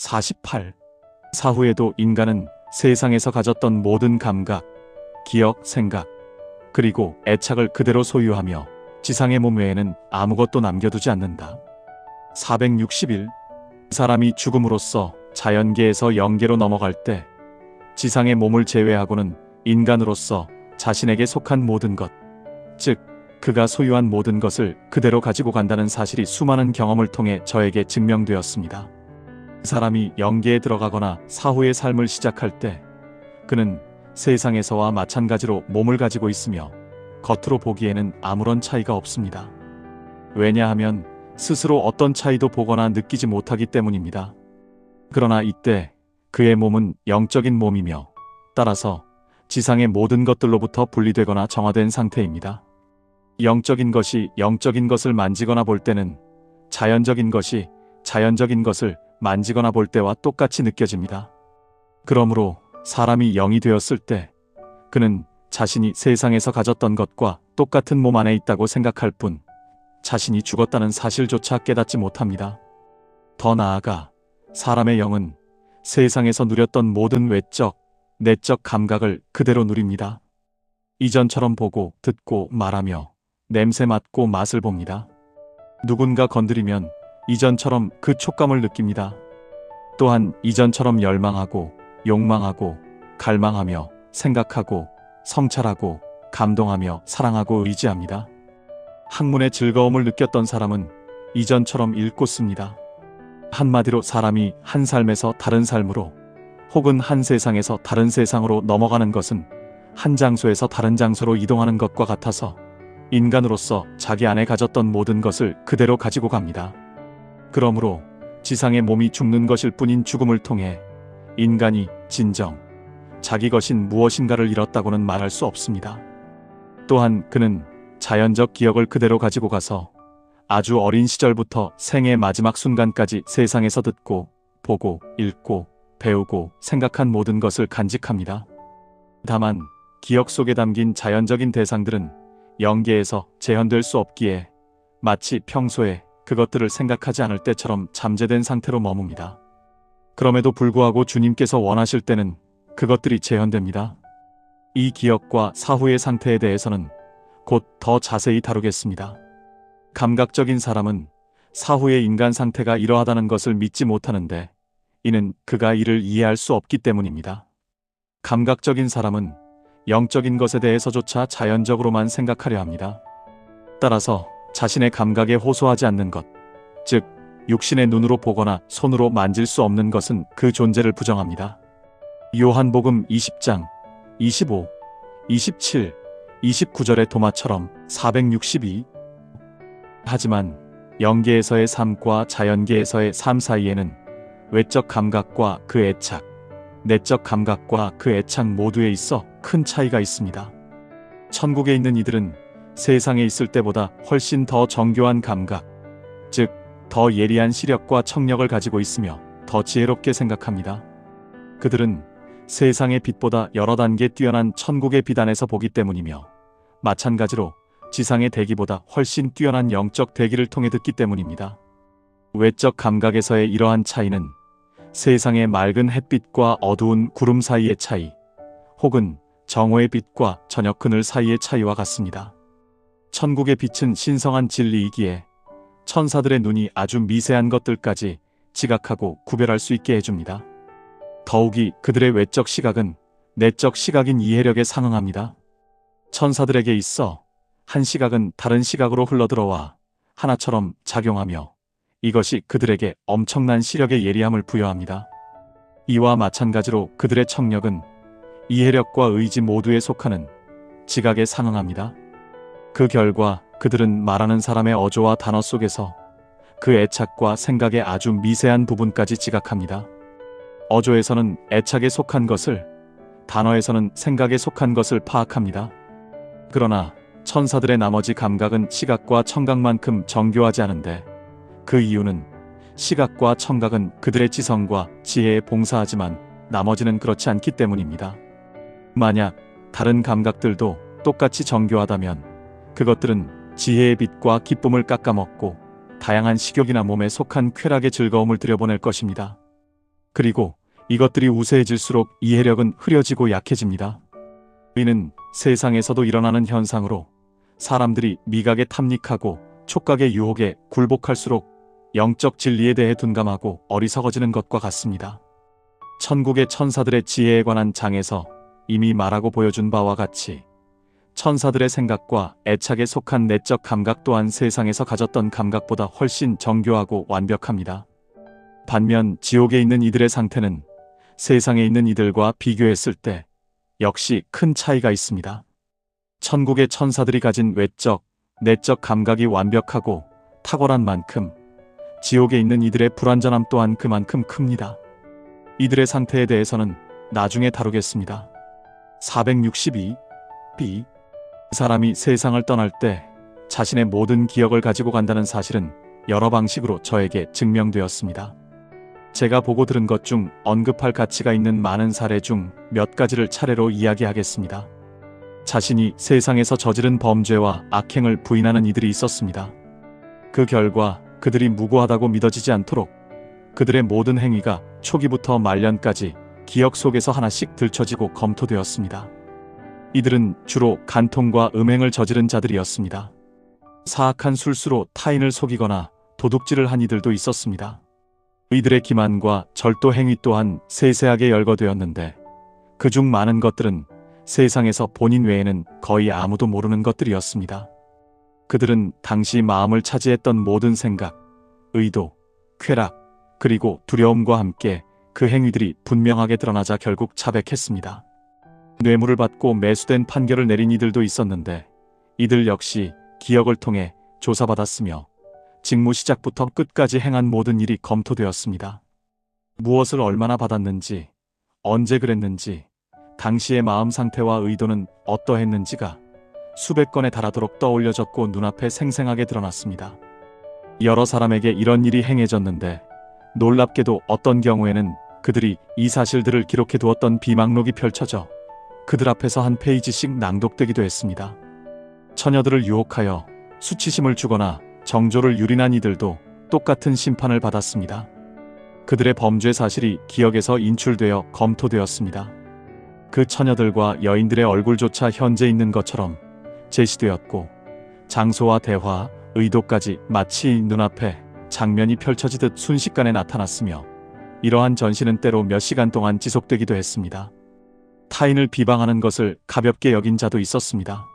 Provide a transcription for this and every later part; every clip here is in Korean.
48. 사후에도 인간은 세상에서 가졌던 모든 감각, 기억, 생각, 그리고 애착을 그대로 소유하며 지상의 몸 외에는 아무것도 남겨두지 않는다. 461. 사람이 죽음으로써 자연계에서 영계로 넘어갈 때 지상의 몸을 제외하고는 인간으로서 자신에게 속한 모든 것, 즉 그가 소유한 모든 것을 그대로 가지고 간다는 사실이 수많은 경험을 통해 저에게 증명되었습니다. 사람이 영계에 들어가거나 사후의 삶을 시작할 때 그는 세상에서와 마찬가지로 몸을 가지고 있으며 겉으로 보기에는 아무런 차이가 없습니다. 왜냐하면 스스로 어떤 차이도 보거나 느끼지 못하기 때문입니다. 그러나 이때 그의 몸은 영적인 몸이며 따라서 지상의 모든 것들로부터 분리되거나 정화된 상태입니다. 영적인 것이 영적인 것을 만지거나 볼 때는 자연적인 것이 자연적인 것을 만지거나 볼 때와 똑같이 느껴집니다. 그러므로 사람이 영이 되었을 때 그는 자신이 세상에서 가졌던 것과 똑같은 몸 안에 있다고 생각할 뿐 자신이 죽었다는 사실조차 깨닫지 못합니다. 더 나아가 사람의 영은 세상에서 누렸던 모든 외적, 내적 감각을 그대로 누립니다. 이전처럼 보고, 듣고, 말하며 냄새 맡고 맛을 봅니다. 누군가 건드리면 이전처럼 그 촉감을 느낍니다. 또한 이전처럼 열망하고, 욕망하고, 갈망하며, 생각하고, 성찰하고, 감동하며, 사랑하고 의지합니다. 학문의 즐거움을 느꼈던 사람은 이전처럼 읽고 씁니다. 한마디로 사람이 한 삶에서 다른 삶으로 혹은 한 세상에서 다른 세상으로 넘어가는 것은 한 장소에서 다른 장소로 이동하는 것과 같아서 인간으로서 자기 안에 가졌던 모든 것을 그대로 가지고 갑니다. 그러므로 지상의 몸이 죽는 것일 뿐인 죽음을 통해 인간이 진정 자기 것인 무엇인가를 잃었다고는 말할 수 없습니다. 또한 그는 자연적 기억을 그대로 가지고 가서 아주 어린 시절부터 생의 마지막 순간까지 세상에서 듣고, 보고, 읽고, 배우고, 생각한 모든 것을 간직합니다. 다만 기억 속에 담긴 자연적인 대상들은 영계에서 재현될 수 없기에 마치 평소에 그것들을 생각하지 않을 때처럼 잠재된 상태로 머뭅니다. 그럼에도 불구하고 주님께서 원하실 때는 그것들이 재현됩니다. 이 기억과 사후의 상태에 대해서는 곧 더 자세히 다루겠습니다. 감각적인 사람은 사후의 인간 상태가 이러하다는 것을 믿지 못하는데 이는 그가 이를 이해할 수 없기 때문입니다. 감각적인 사람은 영적인 것에 대해서조차 자연적으로만 생각하려 합니다. 따라서 자신의 감각에 호소하지 않는 것, 즉 육신의 눈으로 보거나 손으로 만질 수 없는 것은 그 존재를 부정합니다. 요한복음 20장 25, 27, 29절의 도마처럼 462. 하지만 영계에서의 삶과 자연계에서의 삶 사이에는 외적 감각과 그 애착, 내적 감각과 그 애착 모두에 있어 큰 차이가 있습니다. 천국에 있는 이들은 세상에 있을 때보다 훨씬 더 정교한 감각, 즉 더 예리한 시력과 청력을 가지고 있으며 더 지혜롭게 생각합니다. 그들은 세상의 빛보다 여러 단계 뛰어난 천국의 빛 안에서 보기 때문이며 마찬가지로 지상의 대기보다 훨씬 뛰어난 영적 대기를 통해 듣기 때문입니다. 외적 감각에서의 이러한 차이는 세상의 맑은 햇빛과 어두운 구름 사이의 차이, 혹은 정오의 빛과 저녁 그늘 사이의 차이와 같습니다. 천국의 빛은 신성한 진리이기에 천사들의 눈이 아주 미세한 것들까지 지각하고 구별할 수 있게 해줍니다. 더욱이 그들의 외적 시각은 내적 시각인 이해력에 상응합니다. 천사들에게 있어 한 시각은 다른 시각으로 흘러들어와 하나처럼 작용하며 이것이 그들에게 엄청난 시력의 예리함을 부여합니다. 이와 마찬가지로 그들의 청력은 이해력과 의지 모두에 속하는 지각에 상응합니다. 그 결과 그들은 말하는 사람의 어조와 단어 속에서 그 애착과 생각의 아주 미세한 부분까지 지각합니다. 어조에서는 애착에 속한 것을, 단어에서는 생각에 속한 것을 파악합니다. 그러나 천사들의 나머지 감각은 시각과 청각만큼 정교하지 않은데 그 이유는 시각과 청각은 그들의 지성과 지혜에 봉사하지만 나머지는 그렇지 않기 때문입니다. 만약 다른 감각들도 똑같이 정교하다면 그것들은 지혜의 빛과 기쁨을 깎아먹고 다양한 식욕이나 몸에 속한 쾌락의 즐거움을 들여보낼 것입니다. 그리고 이것들이 우세해질수록 이해력은 흐려지고 약해집니다. 이는 세상에서도 일어나는 현상으로 사람들이 미각에 탐닉하고 촉각의 유혹에 굴복할수록 영적 진리에 대해 둔감하고 어리석어지는 것과 같습니다. 천국의 천사들의 지혜에 관한 장에서 이미 말하고 보여준 바와 같이 천사들의 생각과 애착에 속한 내적 감각 또한 세상에서 가졌던 감각보다 훨씬 정교하고 완벽합니다. 반면 지옥에 있는 이들의 상태는 세상에 있는 이들과 비교했을 때 역시 큰 차이가 있습니다. 천국의 천사들이 가진 외적, 내적 감각이 완벽하고 탁월한 만큼 지옥에 있는 이들의 불완전함 또한 그만큼 큽니다. 이들의 상태에 대해서는 나중에 다루겠습니다. 462b. 사람이 세상을 떠날 때 자신의 모든 기억을 가지고 간다는 사실은 여러 방식으로 저에게 증명되었습니다. 제가 보고 들은 것 중 언급할 가치가 있는 많은 사례 중 몇 가지를 차례로 이야기하겠습니다. 자신이 세상에서 저지른 범죄와 악행을 부인하는 이들이 있었습니다. 그 결과 그들이 무고하다고 믿어지지 않도록 그들의 모든 행위가 초기부터 말년까지 기억 속에서 하나씩 들춰지고 검토되었습니다. 이들은 주로 간통과 음행을 저지른 자들이었습니다. 사악한 술수로 타인을 속이거나 도둑질을 한 이들도 있었습니다. 이들의 기만과 절도 행위 또한 세세하게 열거되었는데 그중 많은 것들은 세상에서 본인 외에는 거의 아무도 모르는 것들이었습니다. 그들은 당시 마음을 차지했던 모든 생각, 의도, 쾌락, 그리고 두려움과 함께 그 행위들이 분명하게 드러나자 결국 자백했습니다. 뇌물을 받고 매수된 판결을 내린 이들도 있었는데 이들 역시 기억을 통해 조사받았으며 직무 시작부터 끝까지 행한 모든 일이 검토되었습니다. 무엇을 얼마나 받았는지, 언제 그랬는지, 당시의 마음 상태와 의도는 어떠했는지가 수백 건에 달하도록 떠올려졌고 눈앞에 생생하게 드러났습니다. 여러 사람에게 이런 일이 행해졌는데 놀랍게도 어떤 경우에는 그들이 이 사실들을 기록해 두었던 비망록이 펼쳐져 그들 앞에서 한 페이지씩 낭독되기도 했습니다. 처녀들을 유혹하여 수치심을 주거나 정조를 유린한 이들도 똑같은 심판을 받았습니다. 그들의 범죄 사실이 기억에서 인출되어 검토되었습니다. 그 처녀들과 여인들의 얼굴조차 현재 있는 것처럼 제시되었고 장소와 대화, 의도까지 마치 눈앞에 장면이 펼쳐지듯 순식간에 나타났으며 이러한 전시는 때로 몇 시간 동안 지속되기도 했습니다. 타인을 비방하는 것을 가볍게 여긴 자도 있었습니다.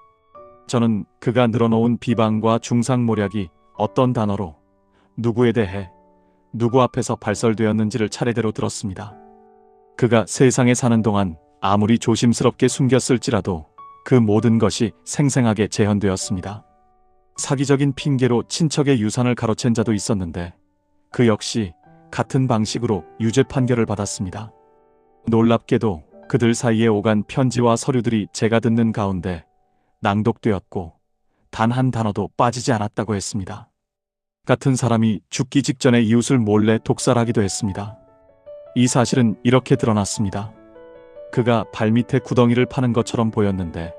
저는 그가 늘어놓은 비방과 중상모략이 어떤 단어로 누구에 대해 누구 앞에서 발설되었는지를 차례대로 들었습니다. 그가 세상에 사는 동안 아무리 조심스럽게 숨겼을지라도 그 모든 것이 생생하게 재현되었습니다. 사기적인 핑계로 친척의 유산을 가로챈 자도 있었는데 그 역시 같은 방식으로 유죄 판결을 받았습니다. 놀랍게도 그들 사이에 오간 편지와 서류들이 제가 듣는 가운데 낭독되었고 단 한 단어도 빠지지 않았다고 했습니다. 같은 사람이 죽기 직전에 이웃을 몰래 독살하기도 했습니다. 이 사실은 이렇게 드러났습니다. 그가 발밑에 구덩이를 파는 것처럼 보였는데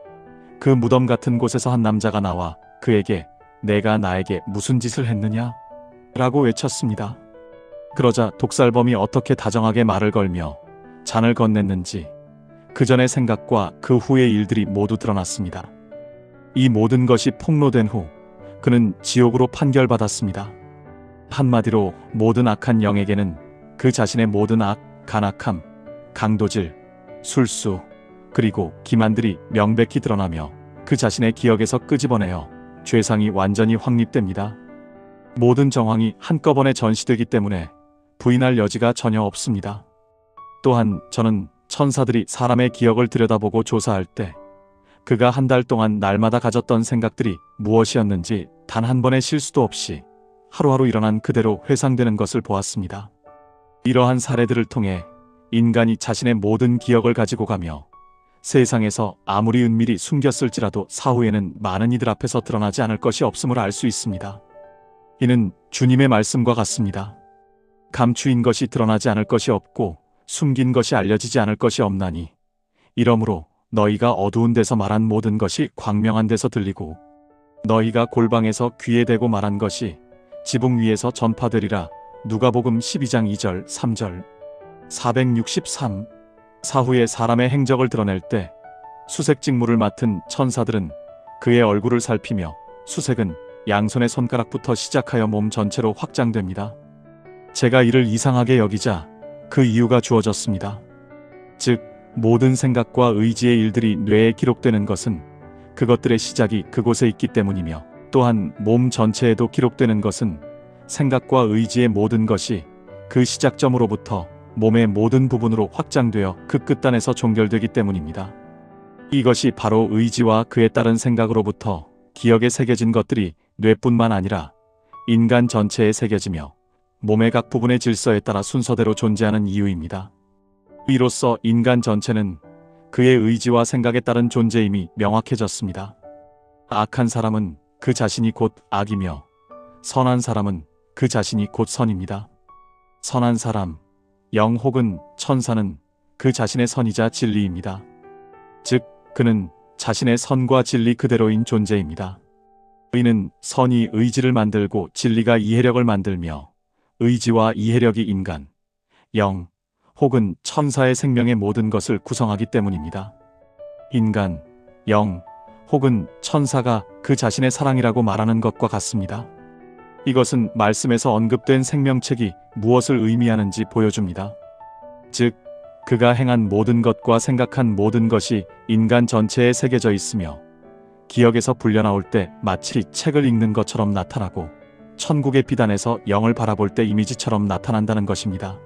그 무덤 같은 곳에서 한 남자가 나와 그에게 내가 나에게 무슨 짓을 했느냐? 라고 외쳤습니다. 그러자 독살범이 어떻게 다정하게 말을 걸며 잔을 건넸는지 그 전의 생각과 그 후의 일들이 모두 드러났습니다. 이 모든 것이 폭로된 후 그는 지옥으로 판결받았습니다. 한마디로 모든 악한 영에게는 그 자신의 모든 악, 간악함, 강도질, 술수, 그리고 기만들이 명백히 드러나며 그 자신의 기억에서 끄집어내어 죄상이 완전히 확립됩니다. 모든 정황이 한꺼번에 전시되기 때문에 부인할 여지가 전혀 없습니다. 또한 저는 천사들이 사람의 기억을 들여다보고 조사할 때 그가 한 달 동안 날마다 가졌던 생각들이 무엇이었는지 단 한 번의 실수도 없이 하루하루 일어난 그대로 회상되는 것을 보았습니다. 이러한 사례들을 통해 인간이 자신의 모든 기억을 가지고 가며 세상에서 아무리 은밀히 숨겼을지라도 사후에는 많은 이들 앞에서 드러나지 않을 것이 없음을 알 수 있습니다. 이는 주님의 말씀과 같습니다. 감추인 것이 드러나지 않을 것이 없고 숨긴 것이 알려지지 않을 것이 없나니 이러므로 너희가 어두운 데서 말한 모든 것이 광명한 데서 들리고 너희가 골방에서 귀에 대고 말한 것이 지붕 위에서 전파되리라. 누가복음 12장 2절 3절. 463. 사후에 사람의 행적을 드러낼 때 수색 직무를 맡은 천사들은 그의 얼굴을 살피며 수색은 양손의 손가락부터 시작하여 몸 전체로 확장됩니다. 제가 이를 이상하게 여기자 그 이유가 주어졌습니다. 즉, 모든 생각과 의지의 일들이 뇌에 기록되는 것은 그것들의 시작이 그곳에 있기 때문이며, 또한 몸 전체에도 기록되는 것은 생각과 의지의 모든 것이 그 시작점으로부터 몸의 모든 부분으로 확장되어 그 끝단에서 종결되기 때문입니다. 이것이 바로 의지와 그에 따른 생각으로부터 기억에 새겨진 것들이 뇌뿐만 아니라 인간 전체에 새겨지며 몸의 각 부분의 질서에 따라 순서대로 존재하는 이유입니다. 이로써 인간 전체는 그의 의지와 생각에 따른 존재임이 명확해졌습니다. 악한 사람은 그 자신이 곧 악이며, 선한 사람은 그 자신이 곧 선입니다. 선한 사람, 영 혹은 천사는 그 자신의 선이자 진리입니다. 즉, 그는 자신의 선과 진리 그대로인 존재입니다. 의는 선이 의지를 만들고 진리가 이해력을 만들며, 의지와 이해력이 인간, 영 혹은 천사의 생명의 모든 것을 구성하기 때문입니다. 인간, 영 혹은 천사가 그 자신의 사랑이라고 말하는 것과 같습니다. 이것은 말씀에서 언급된 생명책이 무엇을 의미하는지 보여줍니다. 즉, 그가 행한 모든 것과 생각한 모든 것이 인간 전체에 새겨져 있으며, 기억에서 불려나올 때 마치 책을 읽는 것처럼 나타나고, 천국의 비단에서 영을 바라볼 때 이미지처럼 나타난다는 것입니다.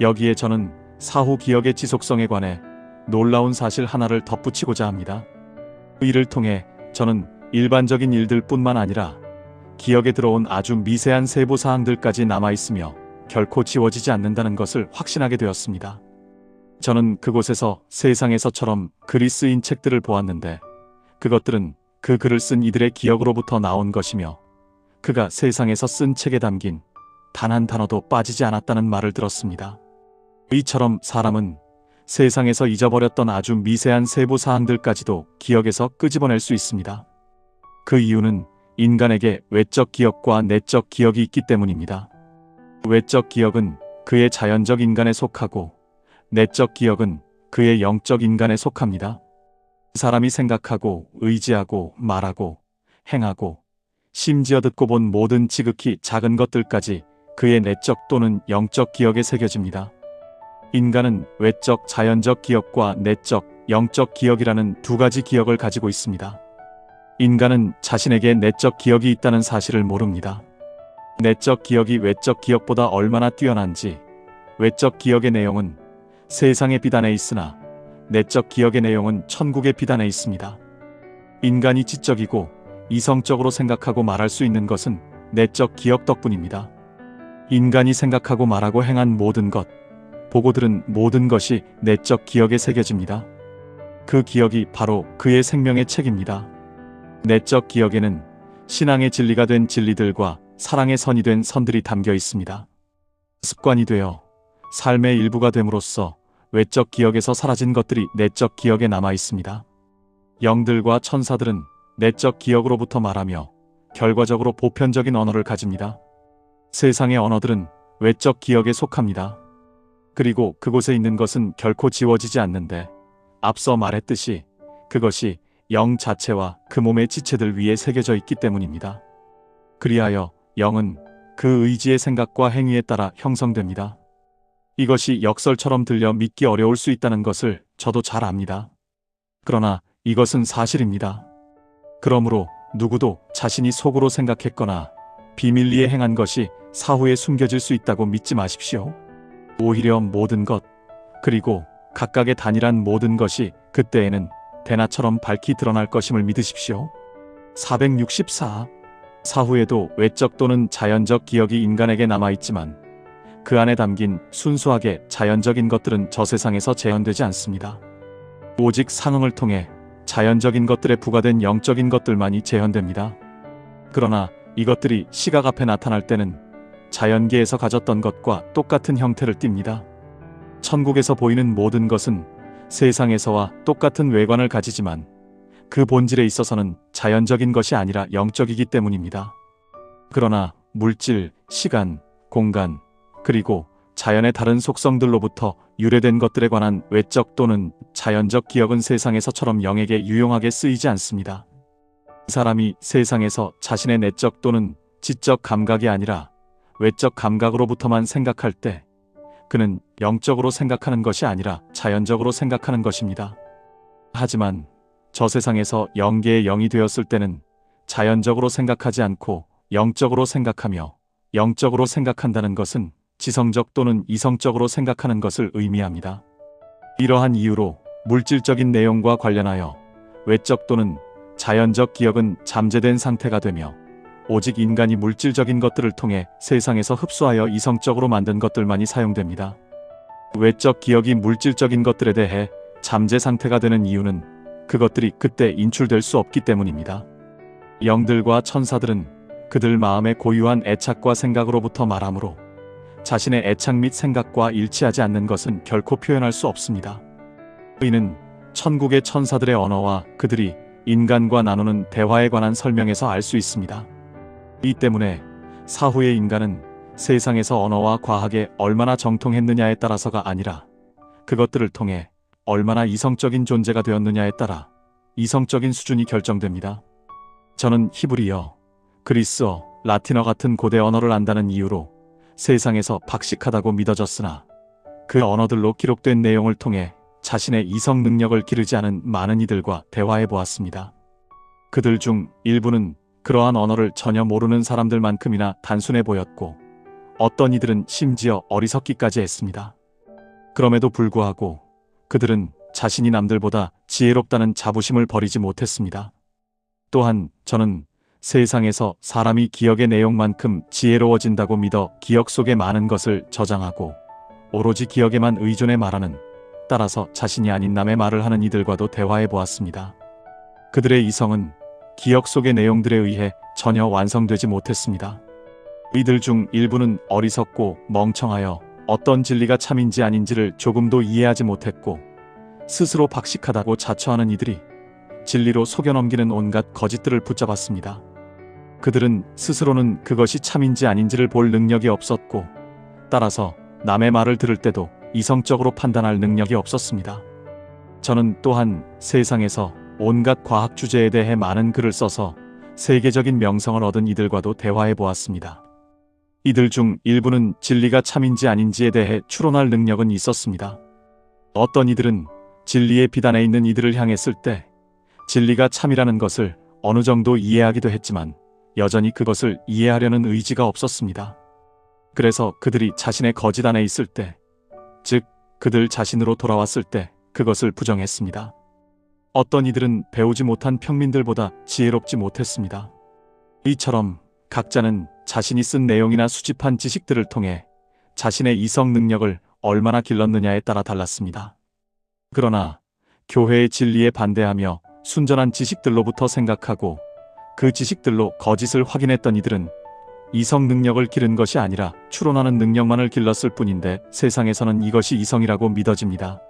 여기에 저는 사후 기억의 지속성에 관해 놀라운 사실 하나를 덧붙이고자 합니다. 이를 통해 저는 일반적인 일들 뿐만 아니라 기억에 들어온 아주 미세한 세부 사항들까지 남아있으며 결코 지워지지 않는다는 것을 확신하게 되었습니다. 저는 그곳에서 세상에서처럼 글이 쓰인 책들을 보았는데, 그것들은 그 글을 쓴 이들의 기억으로부터 나온 것이며, 그가 세상에서 쓴 책에 담긴 단 한 단어도 빠지지 않았다는 말을 들었습니다. 이처럼 사람은 세상에서 잊어버렸던 아주 미세한 세부 사항들까지도 기억에서 끄집어낼 수 있습니다. 그 이유는 인간에게 외적 기억과 내적 기억이 있기 때문입니다. 외적 기억은 그의 자연적 인간에 속하고, 내적 기억은 그의 영적 인간에 속합니다. 사람이 생각하고 의지하고 말하고 행하고 심지어 듣고 본 모든 지극히 작은 것들까지 그의 내적 또는 영적 기억에 새겨집니다. 인간은 외적 자연적 기억과 내적 영적 기억이라는 두 가지 기억을 가지고 있습니다. 인간은 자신에게 내적 기억이 있다는 사실을 모릅니다. 내적 기억이 외적 기억보다 얼마나 뛰어난지, 외적 기억의 내용은 세상의 비단에 있으나 내적 기억의 내용은 천국의 비단에 있습니다. 인간이 지적이고 이성적으로 생각하고 말할 수 있는 것은 내적 기억 덕분입니다. 인간이 생각하고 말하고 행한 모든 것, 보고 들은 모든 것이 내적 기억에 새겨집니다. 그 기억이 바로 그의 생명의 책입니다. 내적 기억에는 신앙의 진리가 된 진리들과 사랑의 선이 된 선들이 담겨 있습니다. 습관이 되어 삶의 일부가 됨으로써 외적 기억에서 사라진 것들이 내적 기억에 남아 있습니다. 영들과 천사들은 내적 기억으로부터 말하며 결과적으로 보편적인 언어를 가집니다. 세상의 언어들은 외적 기억에 속합니다. 그리고 그곳에 있는 것은 결코 지워지지 않는데, 앞서 말했듯이 그것이 영 자체와 그 몸의 지체들 위에 새겨져 있기 때문입니다. 그리하여 영은 그 의지의 생각과 행위에 따라 형성됩니다. 이것이 역설처럼 들려 믿기 어려울 수 있다는 것을 저도 잘 압니다. 그러나 이것은 사실입니다. 그러므로 누구도 자신이 속으로 생각했거나 비밀리에 행한 것이 사후에 숨겨질 수 있다고 믿지 마십시오. 오히려 모든 것, 그리고 각각의 단일한 모든 것이 그때에는 대나처럼 밝히 드러날 것임을 믿으십시오. 464. 사후에도 외적 또는 자연적 기억이 인간에게 남아있지만 그 안에 담긴 순수하게 자연적인 것들은 저 세상에서 재현되지 않습니다. 오직 상응을 통해 자연적인 것들에 부과된 영적인 것들만이 재현됩니다. 그러나 이것들이 시각 앞에 나타날 때는 자연계에서 가졌던 것과 똑같은 형태를 띱니다. 천국에서 보이는 모든 것은 세상에서와 똑같은 외관을 가지지만 그 본질에 있어서는 자연적인 것이 아니라 영적이기 때문입니다. 그러나 물질, 시간, 공간, 그리고 자연의 다른 속성들로부터 유래된 것들에 관한 외적 또는 자연적 기억은 세상에서처럼 영에게 유용하게 쓰이지 않습니다. 사람이 세상에서 자신의 내적 또는 지적 감각이 아니라 외적 감각으로부터만 생각할 때 그는 영적으로 생각하는 것이 아니라 자연적으로 생각하는 것입니다. 하지만 저 세상에서 영계의 영이 되었을 때는 자연적으로 생각하지 않고 영적으로 생각하며, 영적으로 생각한다는 것은 지성적 또는 이성적으로 생각하는 것을 의미합니다. 이러한 이유로 물질적인 내용과 관련하여 외적 또는 자연적 기억은 잠재된 상태가 되며, 오직 인간이 물질적인 것들을 통해 세상에서 흡수하여 이성적으로 만든 것들만이 사용됩니다. 외적 기억이 물질적인 것들에 대해 잠재 상태가 되는 이유는 그것들이 그때 인출될 수 없기 때문입니다. 영들과 천사들은 그들 마음의 고유한 애착과 생각으로부터 말하므로 자신의 애착 및 생각과 일치하지 않는 것은 결코 표현할 수 없습니다. 이는 천국의 천사들의 언어와 그들이 인간과 나누는 대화에 관한 설명에서 알 수 있습니다. 이 때문에 사후의 인간은 세상에서 언어와 과학에 얼마나 정통했느냐에 따라서가 아니라 그것들을 통해 얼마나 이성적인 존재가 되었느냐에 따라 이성적인 수준이 결정됩니다. 저는 히브리어, 그리스어, 라틴어 같은 고대 언어를 안다는 이유로 세상에서 박식하다고 믿어졌으나 그 언어들로 기록된 내용을 통해 자신의 이성 능력을 기르지 않은 많은 이들과 대화해 보았습니다. 그들 중 일부는 그러한 언어를 전혀 모르는 사람들만큼이나 단순해 보였고 어떤 이들은 심지어 어리석기까지 했습니다. 그럼에도 불구하고 그들은 자신이 남들보다 지혜롭다는 자부심을 버리지 못했습니다. 또한 저는 세상에서 사람이 기억의 내용만큼 지혜로워진다고 믿어 기억 속의 많은 것을 저장하고 오로지 기억에만 의존해 말하는, 따라서 자신이 아닌 남의 말을 하는 이들과도 대화해 보았습니다. 그들의 이성은 기억 속의 내용들에 의해 전혀 완성되지 못했습니다. 이들 중 일부는 어리석고 멍청하여 어떤 진리가 참인지 아닌지를 조금도 이해하지 못했고 스스로 박식하다고 자처하는 이들이 진리로 속여넘기는 온갖 거짓들을 붙잡았습니다. 그들은 스스로는 그것이 참인지 아닌지를 볼 능력이 없었고 따라서 남의 말을 들을 때도 이성적으로 판단할 능력이 없었습니다. 저는 또한 세상에서 온갖 과학 주제에 대해 많은 글을 써서 세계적인 명성을 얻은 이들과도 대화해 보았습니다. 이들 중 일부는 진리가 참인지 아닌지에 대해 추론할 능력은 있었습니다. 어떤 이들은 진리의 비단에 있는 이들을 향했을 때 진리가 참이라는 것을 어느 정도 이해하기도 했지만 여전히 그것을 이해하려는 의지가 없었습니다. 그래서 그들이 자신의 거짓 안에 있을 때, 즉 그들 자신으로 돌아왔을 때 그것을 부정했습니다. 어떤 이들은 배우지 못한 평민들보다 지혜롭지 못했습니다. 이처럼 각자는 자신이 쓴 내용이나 수집한 지식들을 통해 자신의 이성 능력을 얼마나 길렀느냐에 따라 달랐습니다. 그러나 교회의 진리에 반대하며 순전한 지식들로부터 생각하고 그 지식들로 거짓을 확인했던 이들은 이성 능력을 기른 것이 아니라 추론하는 능력만을 길렀을 뿐인데 세상에서는 이것이 이성이라고 믿어집니다.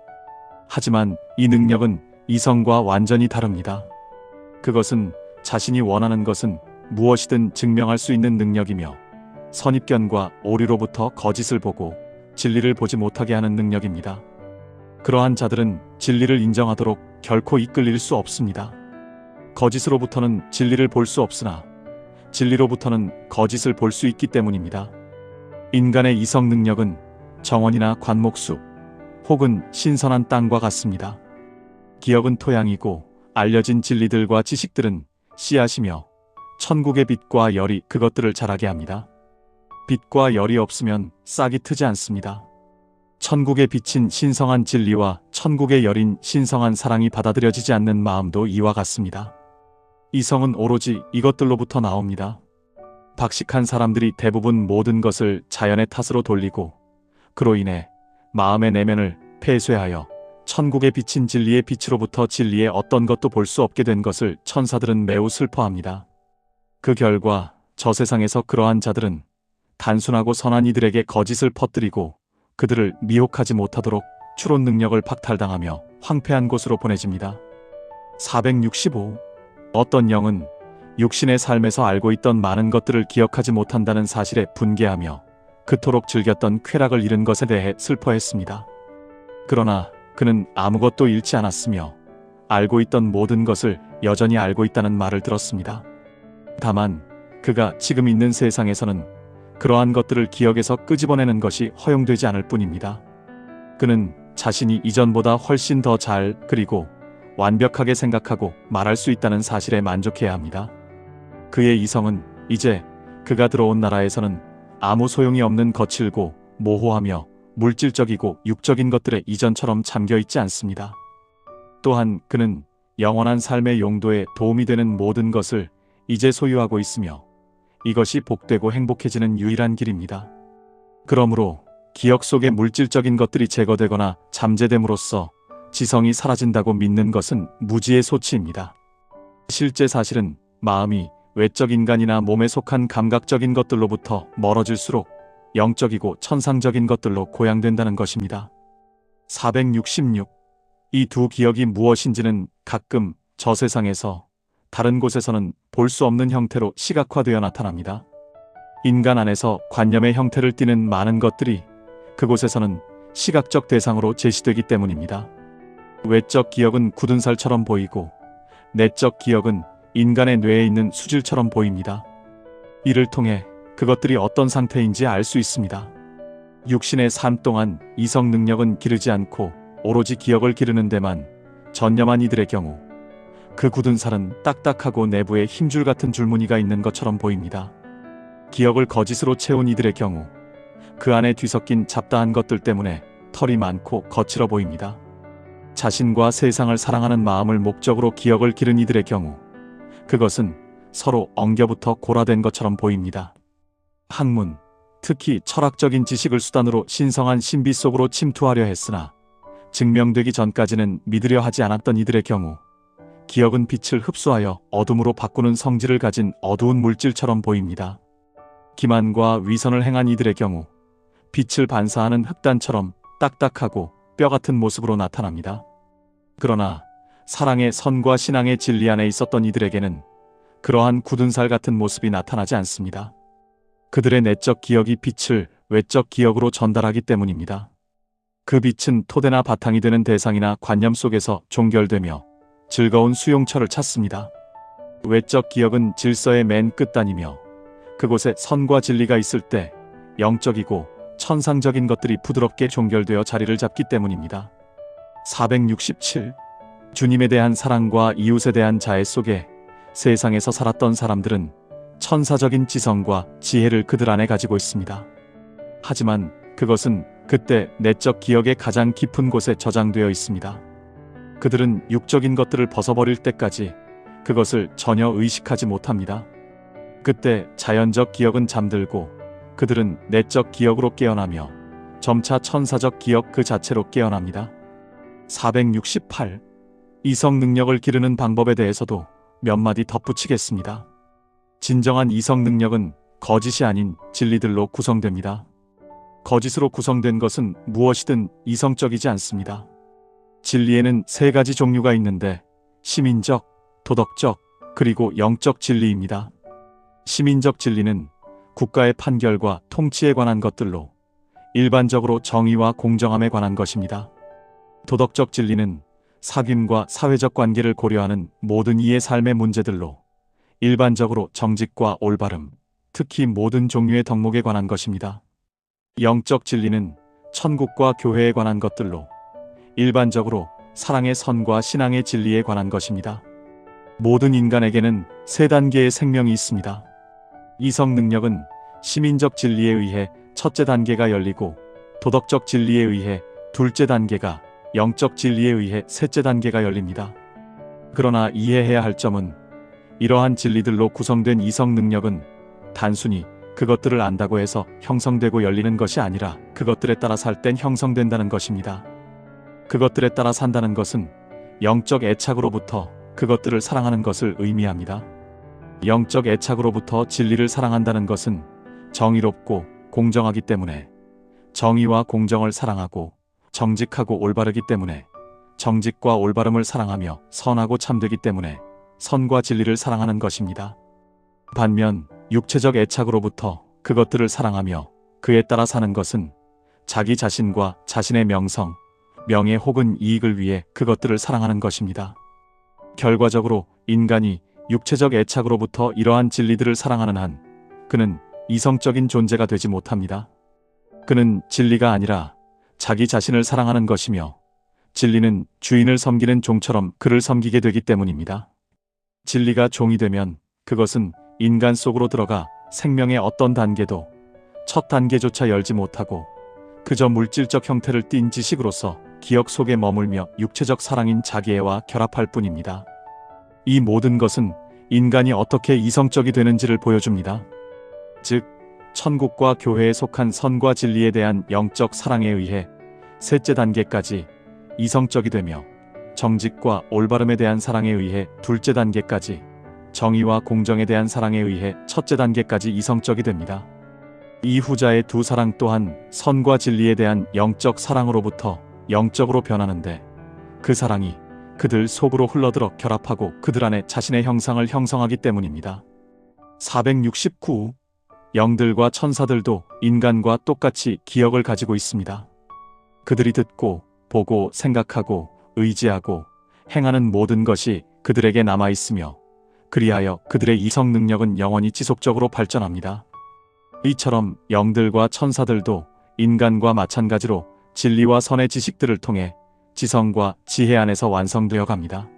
하지만 이 능력은 이성과 완전히 다릅니다. 그것은 자신이 원하는 것은 무엇이든 증명할 수 있는 능력이며 선입견과 오류로부터 거짓을 보고 진리를 보지 못하게 하는 능력입니다. 그러한 자들은 진리를 인정하도록 결코 이끌릴 수 없습니다. 거짓으로부터는 진리를 볼 수 없으나 진리로부터는 거짓을 볼 수 있기 때문입니다. 인간의 이성 능력은 정원이나 관목숲 혹은 신선한 땅과 같습니다. 기억은 토양이고 알려진 진리들과 지식들은 씨앗이며 천국의 빛과 열이 그것들을 자라게 합니다. 빛과 열이 없으면 싹이 트지 않습니다. 천국의 빛인 신성한 진리와 천국의 열인 신성한 사랑이 받아들여지지 않는 마음도 이와 같습니다. 이성은 오로지 이것들로부터 나옵니다. 박식한 사람들이 대부분 모든 것을 자연의 탓으로 돌리고 그로 인해 마음의 내면을 폐쇄하여 천국의 빛인 진리의 빛으로부터 진리의 어떤 것도 볼 수 없게 된 것을 천사들은 매우 슬퍼합니다. 그 결과 저 세상에서 그러한 자들은 단순하고 선한 이들에게 거짓을 퍼뜨리고 그들을 미혹하지 못하도록 추론 능력을 박탈당하며 황폐한 곳으로 보내집니다. 465. 어떤 영은 육신의 삶에서 알고 있던 많은 것들을 기억하지 못한다는 사실에 분개하며 그토록 즐겼던 쾌락을 잃은 것에 대해 슬퍼했습니다. 그러나 그는 아무것도 잃지 않았으며 알고 있던 모든 것을 여전히 알고 있다는 말을 들었습니다. 다만 그가 지금 있는 세상에서는 그러한 것들을 기억에서 끄집어내는 것이 허용되지 않을 뿐입니다. 그는 자신이 이전보다 훨씬 더 잘 그리고 완벽하게 생각하고 말할 수 있다는 사실에 만족해야 합니다. 그의 이성은 이제 그가 들어온 나라에서는 아무 소용이 없는 거칠고 모호하며 물질적이고 육적인 것들에 이전처럼 잠겨있지 않습니다. 또한 그는 영원한 삶의 용도에 도움이 되는 모든 것을 이제 소유하고 있으며 이것이 복되고 행복해지는 유일한 길입니다. 그러므로 기억 속의 물질적인 것들이 제거되거나 잠재됨으로써 지성이 사라진다고 믿는 것은 무지의 소치입니다. 실제 사실은 마음이 외적 인간이나 몸에 속한 감각적인 것들로부터 멀어질수록 영적이고 천상적인 것들로 고양된다는 것입니다. 466. 이 두 기억이 무엇인지는 가끔 저 세상에서 다른 곳에서는 볼 수 없는 형태로 시각화되어 나타납니다. 인간 안에서 관념의 형태를 띠는 많은 것들이 그곳에서는 시각적 대상으로 제시되기 때문입니다. 외적 기억은 굳은 살처럼 보이고 내적 기억은 인간의 뇌에 있는 수질처럼 보입니다. 이를 통해 그것들이 어떤 상태인지 알 수 있습니다. 육신의 삶 동안 이성 능력은 기르지 않고 오로지 기억을 기르는 데만 전념한 이들의 경우 그 굳은 살은 딱딱하고 내부에 힘줄 같은 줄무늬가 있는 것처럼 보입니다. 기억을 거짓으로 채운 이들의 경우 그 안에 뒤섞인 잡다한 것들 때문에 털이 많고 거칠어 보입니다. 자신과 세상을 사랑하는 마음을 목적으로 기억을 기른 이들의 경우 그것은 서로 엉겨붙어 골아된 것처럼 보입니다. 학문, 특히 철학적인 지식을 수단으로 신성한 신비 속으로 침투하려 했으나 증명되기 전까지는 믿으려 하지 않았던 이들의 경우 기억은 빛을 흡수하여 어둠으로 바꾸는 성질을 가진 어두운 물질처럼 보입니다. 기만과 위선을 행한 이들의 경우 빛을 반사하는 흑단처럼 딱딱하고 뼈같은 모습으로 나타납니다. 그러나 사랑의 선과 신앙의 진리 안에 있었던 이들에게는 그러한 굳은 살 같은 모습이 나타나지 않습니다. 그들의 내적 기억이 빛을 외적 기억으로 전달하기 때문입니다. 그 빛은 토대나 바탕이 되는 대상이나 관념 속에서 종결되며 즐거운 수용처를 찾습니다. 외적 기억은 질서의 맨 끝단이며 그곳에 선과 진리가 있을 때 영적이고 천상적인 것들이 부드럽게 종결되어 자리를 잡기 때문입니다. 467. 주님에 대한 사랑과 이웃에 대한 자애 속에 세상에서 살았던 사람들은 천사적인 지성과 지혜를 그들 안에 가지고 있습니다. 하지만 그것은 그때 내적 기억의 가장 깊은 곳에 저장되어 있습니다. 그들은 육적인 것들을 벗어버릴 때까지 그것을 전혀 의식하지 못합니다. 그때 자연적 기억은 잠들고 그들은 내적 기억으로 깨어나며 점차 천사적 기억 그 자체로 깨어납니다. 468. 이성 능력을 기르는 방법에 대해서도 몇 마디 덧붙이겠습니다. 진정한 이성 능력은 거짓이 아닌 진리들로 구성됩니다. 거짓으로 구성된 것은 무엇이든 이성적이지 않습니다. 진리에는 세 가지 종류가 있는데 시민적, 도덕적, 그리고 영적 진리입니다. 시민적 진리는 국가의 판결과 통치에 관한 것들로 일반적으로 정의와 공정함에 관한 것입니다. 도덕적 진리는 사귐과 사회적 관계를 고려하는 모든 이의 삶의 문제들로 일반적으로 정직과 올바름, 특히 모든 종류의 덕목에 관한 것입니다. 영적 진리는 천국과 교회에 관한 것들로 일반적으로 사랑의 선과 신앙의 진리에 관한 것입니다. 모든 인간에게는 세 단계의 생명이 있습니다. 이성 능력은 시민적 진리에 의해 첫째 단계가 열리고 도덕적 진리에 의해 둘째 단계가 영적 진리에 의해 셋째 단계가 열립니다. 그러나 이해해야 할 점은 이러한 진리들로 구성된 이성 능력은 단순히 그것들을 안다고 해서 형성되고 열리는 것이 아니라 그것들에 따라 살 땐 형성된다는 것입니다. 그것들에 따라 산다는 것은 영적 애착으로부터 그것들을 사랑하는 것을 의미합니다. 영적 애착으로부터 진리를 사랑한다는 것은 정의롭고 공정하기 때문에 정의와 공정을 사랑하고 정직하고 올바르기 때문에 정직과 올바름을 사랑하며 선하고 참되기 때문에 선과 진리를 사랑하는 것입니다. 반면 육체적 애착으로부터 그것들을 사랑하며 그에 따라 사는 것은 자기 자신과 자신의 명성, 명예 혹은 이익을 위해 그것들을 사랑하는 것입니다. 결과적으로 인간이 육체적 애착으로부터 이러한 진리들을 사랑하는 한 그는 이성적인 존재가 되지 못합니다. 그는 진리가 아니라 자기 자신을 사랑하는 것이며 진리는 주인을 섬기는 종처럼 그를 섬기게 되기 때문입니다. 진리가 종이 되면 그것은 인간 속으로 들어가 생명의 어떤 단계도 첫 단계조차 열지 못하고 그저 물질적 형태를 띤 지식으로서 기억 속에 머물며 육체적 사랑인 자기애와 결합할 뿐입니다. 이 모든 것은 인간이 어떻게 이성적이 되는지를 보여줍니다. 즉, 천국과 교회에 속한 선과 진리에 대한 영적 사랑에 의해 셋째 단계까지 이성적이 되며 정직과 올바름에 대한 사랑에 의해 둘째 단계까지 정의와 공정에 대한 사랑에 의해 첫째 단계까지 이성적이 됩니다. 이 후자의 두 사랑 또한 선과 진리에 대한 영적 사랑으로부터 영적으로 변하는데 그 사랑이 그들 속으로 흘러들어 결합하고 그들 안에 자신의 형상을 형성하기 때문입니다. 469. 영들과 천사들도 인간과 똑같이 기억을 가지고 있습니다. 그들이 듣고 보고 생각하고 의지하고 행하는 모든 것이 그들에게 남아있으며 그리하여 그들의 이성 능력은 영원히 지속적으로 발전합니다. 이처럼 영들과 천사들도 인간과 마찬가지로 진리와 선의 지식들을 통해 지성과 지혜 안에서 완성되어 갑니다.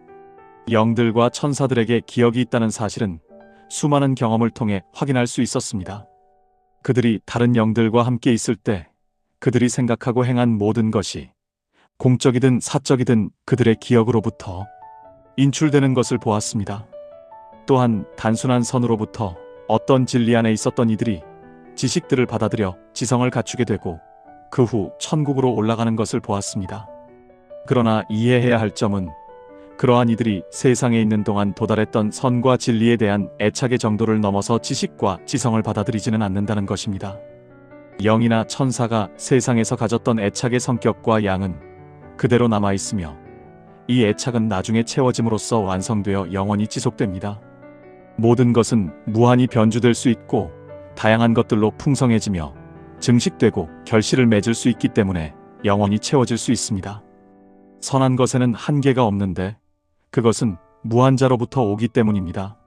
영들과 천사들에게 기억이 있다는 사실은 수많은 경험을 통해 확인할 수 있었습니다. 그들이 다른 영들과 함께 있을 때 그들이 생각하고 행한 모든 것이 공적이든 사적이든 그들의 기억으로부터 인출되는 것을 보았습니다. 또한 단순한 선으로부터 어떤 진리 안에 있었던 이들이 지식들을 받아들여 지성을 갖추게 되고 그 후 천국으로 올라가는 것을 보았습니다. 그러나 이해해야 할 점은 그러한 이들이 세상에 있는 동안 도달했던 선과 진리에 대한 애착의 정도를 넘어서 지식과 지성을 받아들이지는 않는다는 것입니다. 영이나 천사가 세상에서 가졌던 애착의 성격과 양은 그대로 남아있으며 이 애착은 나중에 채워짐으로써 완성되어 영원히 지속됩니다. 모든 것은 무한히 변주될 수 있고 다양한 것들로 풍성해지며 증식되고 결실을 맺을 수 있기 때문에 영원히 채워질 수 있습니다. 선한 것에는 한계가 없는데 그것은 무한자로부터 오기 때문입니다.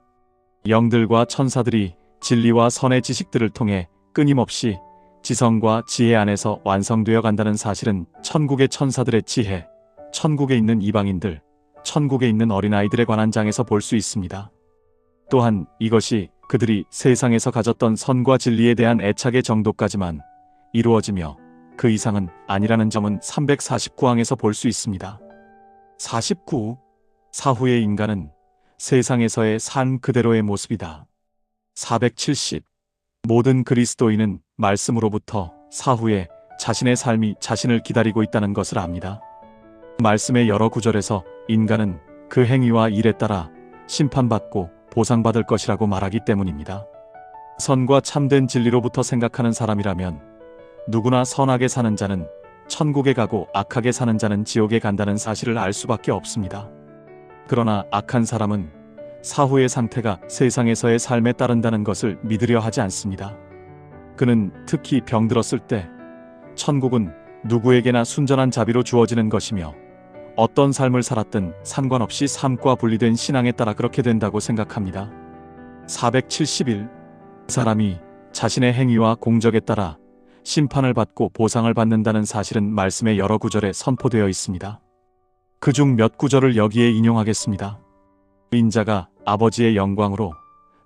영들과 천사들이 진리와 선의 지식들을 통해 끊임없이 지성과 지혜 안에서 완성되어 간다는 사실은 천국의 천사들의 지혜, 천국에 있는 이방인들, 천국에 있는 어린아이들에 관한 장에서 볼 수 있습니다. 또한 이것이 그들이 세상에서 가졌던 선과 진리에 대한 애착의 정도까지만 이루어지며 그 이상은 아니라는 점은 349항에서 볼 수 있습니다. 49. 사후의 인간은 세상에서의 삶 그대로의 모습이다. 470. 모든 그리스도인은 말씀으로부터 사후에 자신의 삶이 자신을 기다리고 있다는 것을 압니다. 말씀의 여러 구절에서 인간은 그 행위와 일에 따라 심판받고 보상받을 것이라고 말하기 때문입니다. 선과 참된 진리로부터 생각하는 사람이라면 누구나 선하게 사는 자는 천국에 가고 악하게 사는 자는 지옥에 간다는 사실을 알 수밖에 없습니다. 그러나 악한 사람은 사후의 상태가 세상에서의 삶에 따른다는 것을 믿으려 하지 않습니다. 그는 특히 병들었을 때 천국은 누구에게나 순전한 자비로 주어지는 것이며 어떤 삶을 살았든 상관없이 삶과 분리된 신앙에 따라 그렇게 된다고 생각합니다. 471. 사람이 자신의 행위와 공적에 따라 심판을 받고 보상을 받는다는 사실은 말씀의 여러 구절에 선포되어 있습니다. 그중 몇 구절을 여기에 인용하겠습니다. 인자가 아버지의 영광으로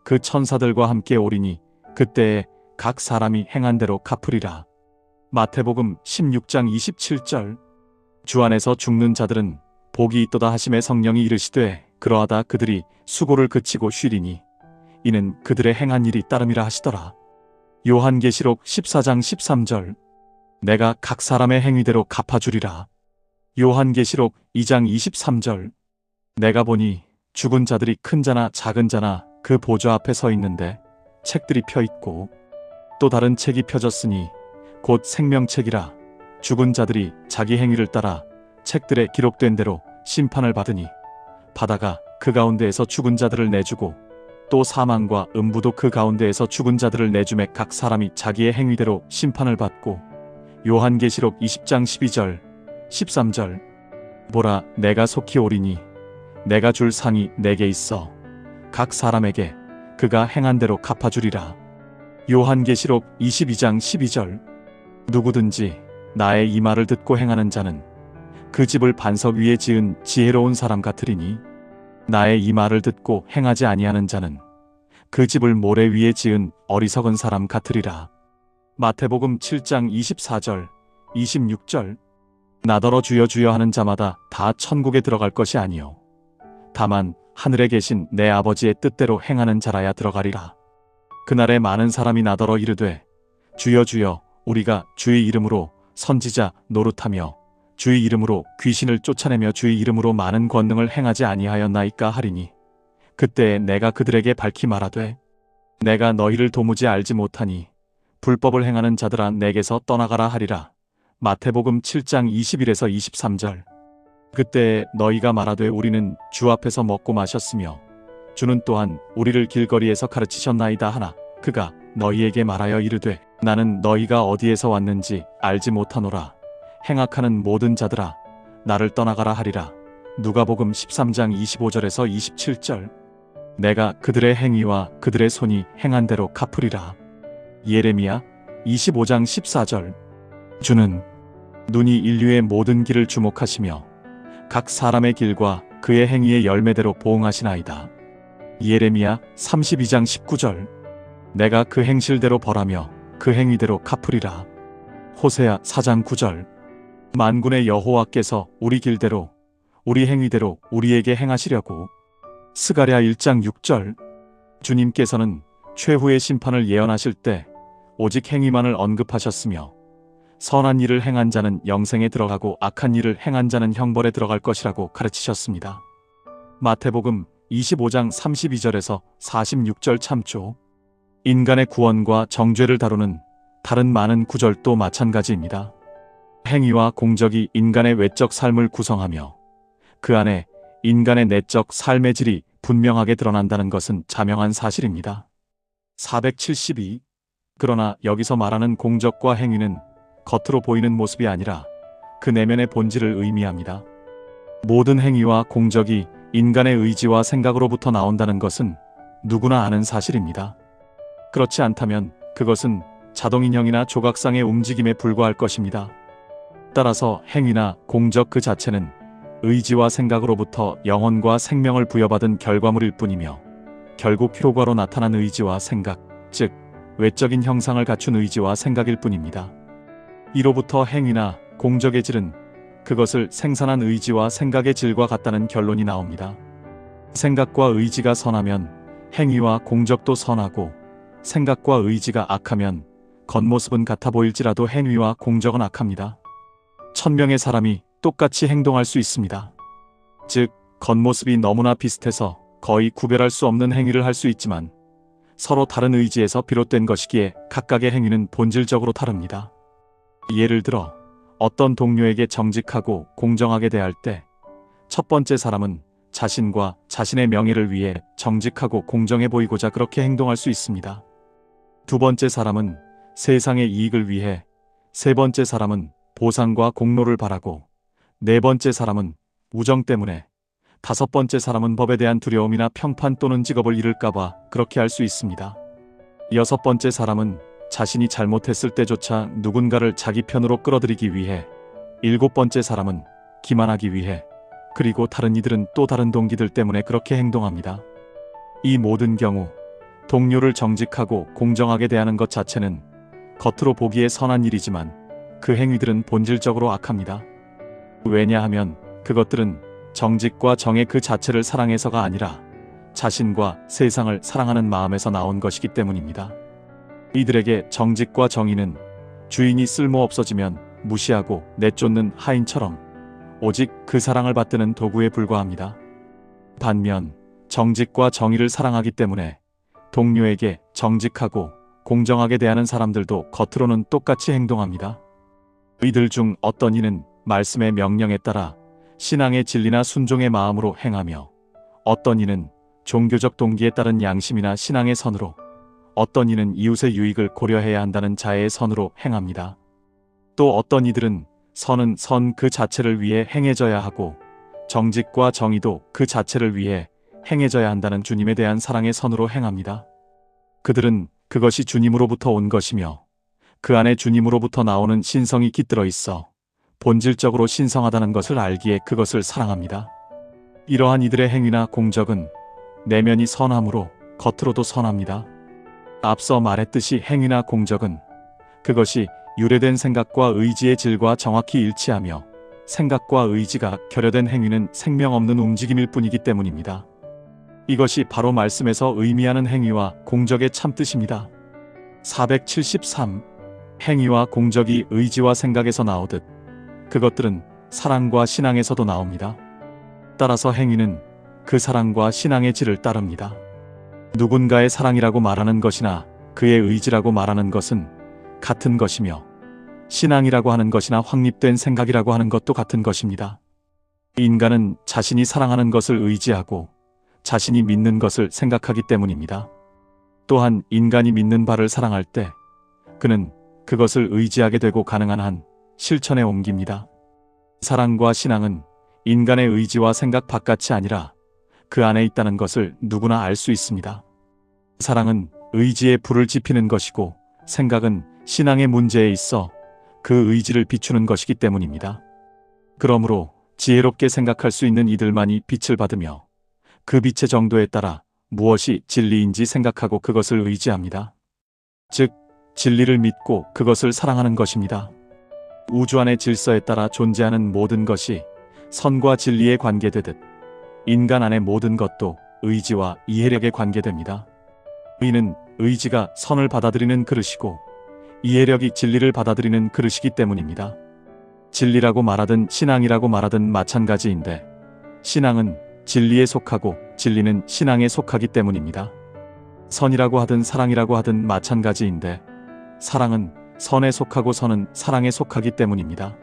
그 천사들과 함께 오리니 그때에 각 사람이 행한 대로 갚으리라. 마태복음 16장 27절. 주 안에서 죽는 자들은 복이 있도다 하심에 성령이 이르시되 그러하다 그들이 수고를 그치고 쉬리니 이는 그들의 행한 일이 따름이라 하시더라. 요한계시록 14장 13절. 내가 각 사람의 행위대로 갚아주리라. 요한계시록 2장 23절. 내가 보니 죽은 자들이 큰 자나 작은 자나 그 보좌 앞에 서 있는데 책들이 펴 있고 또 다른 책이 펴졌으니 곧 생명책이라. 죽은 자들이 자기 행위를 따라 책들에 기록된 대로 심판을 받으니 바다가 그 가운데에서 죽은 자들을 내주고 또 사망과 음부도 그 가운데에서 죽은 자들을 내주매 각 사람이 자기의 행위대로 심판을 받고. 요한계시록 20장 12절 13절. 보라, 내가 속히 오리니 내가 줄 상이 내게 있어 각 사람에게 그가 행한 대로 갚아주리라. 요한계시록 22장 12절. 누구든지 나의 이 말을 듣고 행하는 자는 그 집을 반석 위에 지은 지혜로운 사람 같으리니 나의 이 말을 듣고 행하지 아니하는 자는 그 집을 모래 위에 지은 어리석은 사람 같으리라. 마태복음 7장 24절 26절. 나더러 주여 주여 하는 자마다 다 천국에 들어갈 것이 아니요 다만 하늘에 계신 내 아버지의 뜻대로 행하는 자라야 들어가리라. 그날에 많은 사람이 나더러 이르되 주여 주여 우리가 주의 이름으로 선지자 노릇하며 주의 이름으로 귀신을 쫓아내며 주의 이름으로 많은 권능을 행하지 아니하였나이까 하리니 그때에 내가 그들에게 밝히 말하되 내가 너희를 도무지 알지 못하니 불법을 행하는 자들아 내게서 떠나가라 하리라. 마태복음 7장 21에서 23절. 그때에 너희가 말하되 우리는 주 앞에서 먹고 마셨으며 주는 또한 우리를 길거리에서 가르치셨나이다 하나 그가 너희에게 말하여 이르되 나는 너희가 어디에서 왔는지 알지 못하노라. 행악하는 모든 자들아 나를 떠나가라 하리라. 누가복음 13장 25절에서 27절. 내가 그들의 행위와 그들의 손이 행한 대로 갚으리라. 예레미야 25장 14절. 주는 눈이 인류의 모든 길을 주목하시며 각 사람의 길과 그의 행위의 열매대로 보응하시나이다. 예레미야 32장 19절. 내가 그 행실대로 벌하며 그 행위대로 갚으리라. 호세아 4장 9절. 만군의 여호와께서 우리 길대로 우리 행위대로 우리에게 행하시려고. 스가랴 1장 6절. 주님께서는 최후의 심판을 예언하실 때 오직 행위만을 언급하셨으며 선한 일을 행한 자는 영생에 들어가고 악한 일을 행한 자는 형벌에 들어갈 것이라고 가르치셨습니다. 마태복음 25장 32절에서 46절 참조. 인간의 구원과 정죄를 다루는 다른 많은 구절도 마찬가지입니다. 행위와 공적이 인간의 외적 삶을 구성하며 그 안에 인간의 내적 삶의 질이 분명하게 드러난다는 것은 자명한 사실입니다. 472. 그러나 여기서 말하는 공적과 행위는 겉으로 보이는 모습이 아니라 그 내면의 본질을 의미합니다. 모든 행위와 공적이 인간의 의지와 생각으로부터 나온다는 것은 누구나 아는 사실입니다. 그렇지 않다면 그것은 자동인형이나 조각상의 움직임에 불과할 것입니다. 따라서 행위나 공적 그 자체는 의지와 생각으로부터 영혼과 생명을 부여받은 결과물일 뿐이며 결국 효과로 나타난 의지와 생각, 즉 외적인 형상을 갖춘 의지와 생각일 뿐입니다. 이로부터 행위나 공적의 질은 그것을 생산한 의지와 생각의 질과 같다는 결론이 나옵니다. 생각과 의지가 선하면 행위와 공적도 선하고 생각과 의지가 악하면 겉모습은 같아 보일지라도 행위와 공적은 악합니다. 1000명의 사람이 똑같이 행동할 수 있습니다. 즉 겉모습이 너무나 비슷해서 거의 구별할 수 없는 행위를 할 수 있지만 서로 다른 의지에서 비롯된 것이기에 각각의 행위는 본질적으로 다릅니다. 예를 들어 어떤 동료에게 정직하고 공정하게 대할 때 첫 번째 사람은 자신과 자신의 명예를 위해 정직하고 공정해 보이고자 그렇게 행동할 수 있습니다. 두 번째 사람은 세상의 이익을 위해, 세 번째 사람은 보상과 공로를 바라고, 네 번째 사람은 우정 때문에, 다섯 번째 사람은 법에 대한 두려움이나 평판 또는 직업을 잃을까봐 그렇게 할 수 있습니다. 여섯 번째 사람은 자신이 잘못했을 때조차 누군가를 자기 편으로 끌어들이기 위해, 일곱 번째 사람은 기만하기 위해, 그리고 다른 이들은 또 다른 동기들 때문에 그렇게 행동합니다. 이 모든 경우 동료를 정직하고 공정하게 대하는 것 자체는 겉으로 보기에 선한 일이지만 그 행위들은 본질적으로 악합니다. 왜냐하면 그것들은 정직과 정의 그 자체를 사랑해서가 아니라 자신과 세상을 사랑하는 마음에서 나온 것이기 때문입니다. 이들에게 정직과 정의는 주인이 쓸모없어지면 무시하고 내쫓는 하인처럼 오직 그 사랑을 받드는 도구에 불과합니다. 반면 정직과 정의를 사랑하기 때문에 동료에게 정직하고 공정하게 대하는 사람들도 겉으로는 똑같이 행동합니다. 이들 중 어떤 이는 말씀의 명령에 따라 신앙의 진리나 순종의 마음으로 행하며 어떤 이는 종교적 동기에 따른 양심이나 신앙의 선으로, 어떤 이는 이웃의 유익을 고려해야 한다는 자애의 선으로 행합니다. 또 어떤 이들은 선은 선 그 자체를 위해 행해져야 하고 정직과 정의도 그 자체를 위해 행해져야 한다는 주님에 대한 사랑의 선으로 행합니다. 그들은 그것이 주님으로부터 온 것이며 그 안에 주님으로부터 나오는 신성이 깃들어 있어 본질적으로 신성하다는 것을 알기에 그것을 사랑합니다. 이러한 이들의 행위나 공적은 내면이 선함으로 겉으로도 선합니다. 앞서 말했듯이 행위나 공적은 그것이 유래된 생각과 의지의 질과 정확히 일치하며 생각과 의지가 결여된 행위는 생명 없는 움직임일 뿐이기 때문입니다. 이것이 바로 말씀에서 의미하는 행위와 공적의 참뜻입니다. 473. 행위와 공적이 의지와 생각에서 나오듯 그것들은 사랑과 신앙에서도 나옵니다. 따라서 행위는 그 사랑과 신앙의 질을 따릅니다. 누군가의 사랑이라고 말하는 것이나 그의 의지라고 말하는 것은 같은 것이며 신앙이라고 하는 것이나 확립된 생각이라고 하는 것도 같은 것입니다. 인간은 자신이 사랑하는 것을 의지하고 자신이 믿는 것을 생각하기 때문입니다. 또한 인간이 믿는 바를 사랑할 때 그는 그것을 의지하게 되고 가능한 한 실천에 옮깁니다. 사랑과 신앙은 인간의 의지와 생각 바깥이 아니라 그 안에 있다는 것을 누구나 알 수 있습니다. 사랑은 의지에 불을 지피는 것이고 생각은 신앙의 문제에 있어 그 의지를 비추는 것이기 때문입니다. 그러므로 지혜롭게 생각할 수 있는 이들만이 빛을 받으며 그 빛의 정도에 따라 무엇이 진리인지 생각하고 그것을 의지합니다. 즉, 진리를 믿고 그것을 사랑하는 것입니다. 우주 안의 질서에 따라 존재하는 모든 것이 선과 진리에 관계되듯 인간 안의 모든 것도 의지와 이해력에 관계됩니다. 의는 의지가 선을 받아들이는 그릇이고 이해력이 진리를 받아들이는 그릇이기 때문입니다. 진리라고 말하든 신앙이라고 말하든 마찬가지인데 신앙은 진리에 속하고 진리는 신앙에 속하기 때문입니다. 선이라고 하든 사랑이라고 하든 마찬가지인데 사랑은 선에 속하고 선은 사랑에 속하기 때문입니다.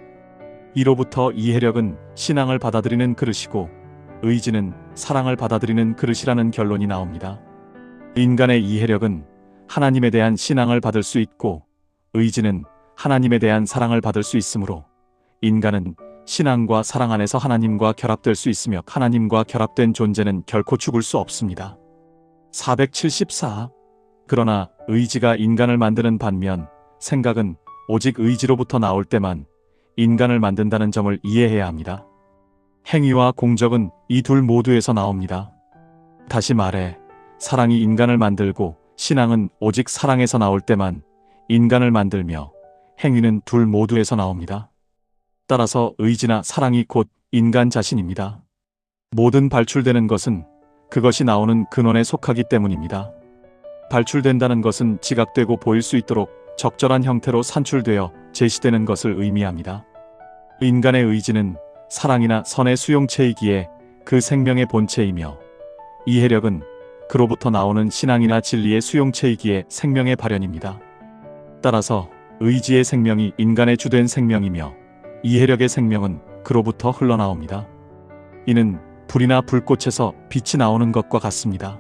이로부터 이해력은 신앙을 받아들이는 그릇이고 의지는 사랑을 받아들이는 그릇이라는 결론이 나옵니다. 인간의 이해력은 하나님에 대한 신앙을 받을 수 있고 의지는 하나님에 대한 사랑을 받을 수 있으므로 인간은 신앙과 사랑 안에서 하나님과 결합될 수 있으며 하나님과 결합된 존재는 결코 죽을 수 없습니다. 474. 그러나 의지가 인간을 만드는 반면 생각은 오직 의지로부터 나올 때만 인간을 만든다는 점을 이해해야 합니다. 행위와 공적은 이 둘 모두에서 나옵니다. 다시 말해 사랑이 인간을 만들고 신앙은 오직 사랑에서 나올 때만 인간을 만들며 행위는 둘 모두에서 나옵니다. 따라서 의지나 사랑이 곧 인간 자신입니다. 모든 발출되는 것은 그것이 나오는 근원에 속하기 때문입니다. 발출된다는 것은 지각되고 보일 수 있도록 적절한 형태로 산출되어 제시되는 것을 의미합니다. 인간의 의지는 사랑이나 선의 수용체이기에 그 생명의 본체이며 이해력은 그로부터 나오는 신앙이나 진리의 수용체이기에 생명의 발현입니다. 따라서 의지의 생명이 인간의 주된 생명이며 이해력의 생명은 그로부터 흘러나옵니다. 이는 불이나 불꽃에서 빛이 나오는 것과 같습니다.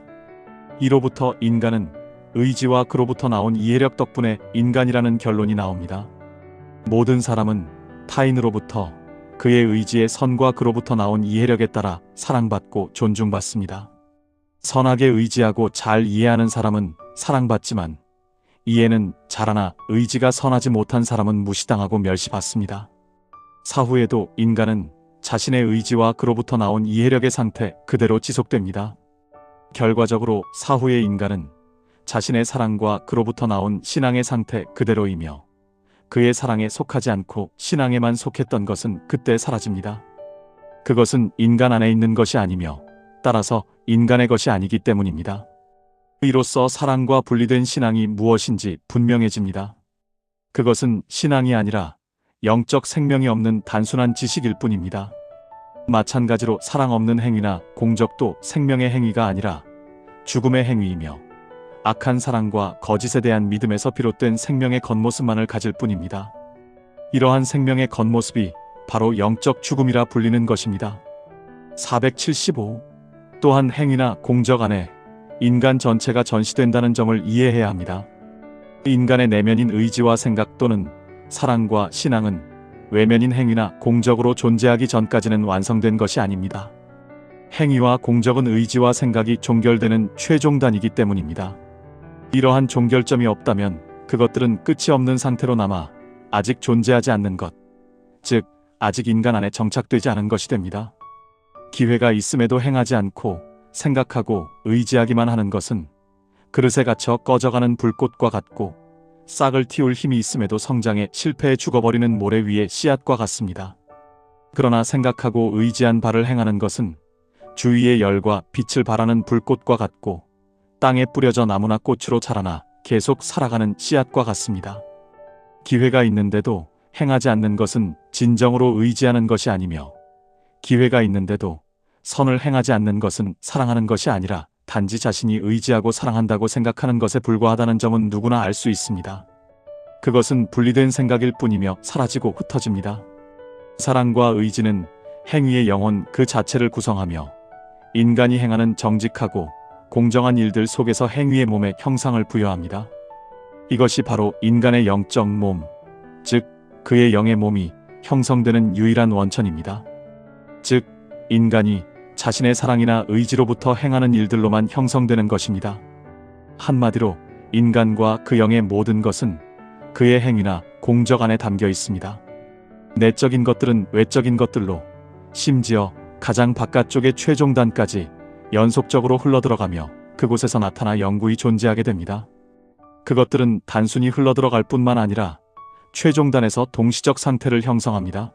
이로부터 인간은 의지와 그로부터 나온 이해력 덕분에 인간이라는 결론이 나옵니다. 모든 사람은 타인으로부터 그의 의지의 선과 그로부터 나온 이해력에 따라 사랑받고 존중받습니다. 선하게 의지하고 잘 이해하는 사람은 사랑받지만 이해는 잘하나 의지가 선하지 못한 사람은 무시당하고 멸시받습니다. 사후에도 인간은 자신의 의지와 그로부터 나온 이해력의 상태 그대로 지속됩니다. 결과적으로 사후의 인간은 자신의 사랑과 그로부터 나온 신앙의 상태 그대로이며 그의 사랑에 속하지 않고 신앙에만 속했던 것은 그때 사라집니다. 그것은 인간 안에 있는 것이 아니며 따라서 인간의 것이 아니기 때문입니다. 이로써 사랑과 분리된 신앙이 무엇인지 분명해집니다. 그것은 신앙이 아니라 영적 생명이 없는 단순한 지식일 뿐입니다. 마찬가지로 사랑 없는 행위나 공적도 생명의 행위가 아니라 죽음의 행위이며 악한 사랑과 거짓에 대한 믿음에서 비롯된 생명의 겉모습만을 가질 뿐입니다. 이러한 생명의 겉모습이 바로 영적 죽음이라 불리는 것입니다. 475. 또한 행위나 공적 안에 인간 전체가 전시된다는 점을 이해해야 합니다. 인간의 내면인 의지와 생각 또는 사랑과 신앙은 외면인 행위나 공적으로 존재하기 전까지는 완성된 것이 아닙니다. 행위와 공적은 의지와 생각이 종결되는 최종단이기 때문입니다. 이러한 종결점이 없다면 그것들은 끝이 없는 상태로 남아 아직 존재하지 않는 것, 즉 아직 인간 안에 정착되지 않은 것이 됩니다. 기회가 있음에도 행하지 않고 생각하고 의지하기만 하는 것은 그릇에 갇혀 꺼져가는 불꽃과 같고 싹을 틔울 힘이 있음에도 성장에 실패해 죽어버리는 모래 위의 씨앗과 같습니다. 그러나 생각하고 의지한 바를 행하는 것은 주위의 열과 빛을 발하는 불꽃과 같고 땅에 뿌려져 나무나 꽃으로 자라나 계속 살아가는 씨앗과 같습니다. 기회가 있는데도 행하지 않는 것은 진정으로 의지하는 것이 아니며 기회가 있는데도 선을 행하지 않는 것은 사랑하는 것이 아니라 단지 자신이 의지하고 사랑한다고 생각하는 것에 불과하다는 점은 누구나 알 수 있습니다. 그것은 분리된 생각일 뿐이며 사라지고 흩어집니다. 사랑과 의지는 행위의 영혼 그 자체를 구성하며 인간이 행하는 정직하고 공정한 일들 속에서 행위의 몸에 형상을 부여합니다. 이것이 바로 인간의 영적 몸, 즉 그의 영의 몸이 형성되는 유일한 원천입니다. 즉 인간이 자신의 사랑이나 의지로부터 행하는 일들로만 형성되는 것입니다. 한마디로 인간과 그 영의 모든 것은 그의 행위나 공적 안에 담겨 있습니다. 내적인 것들은 외적인 것들로, 심지어 가장 바깥쪽의 최종단까지 연속적으로 흘러들어가며 그곳에서 나타나 영구히 존재하게 됩니다. 그것들은 단순히 흘러들어갈 뿐만 아니라 최종단에서 동시적 상태를 형성합니다.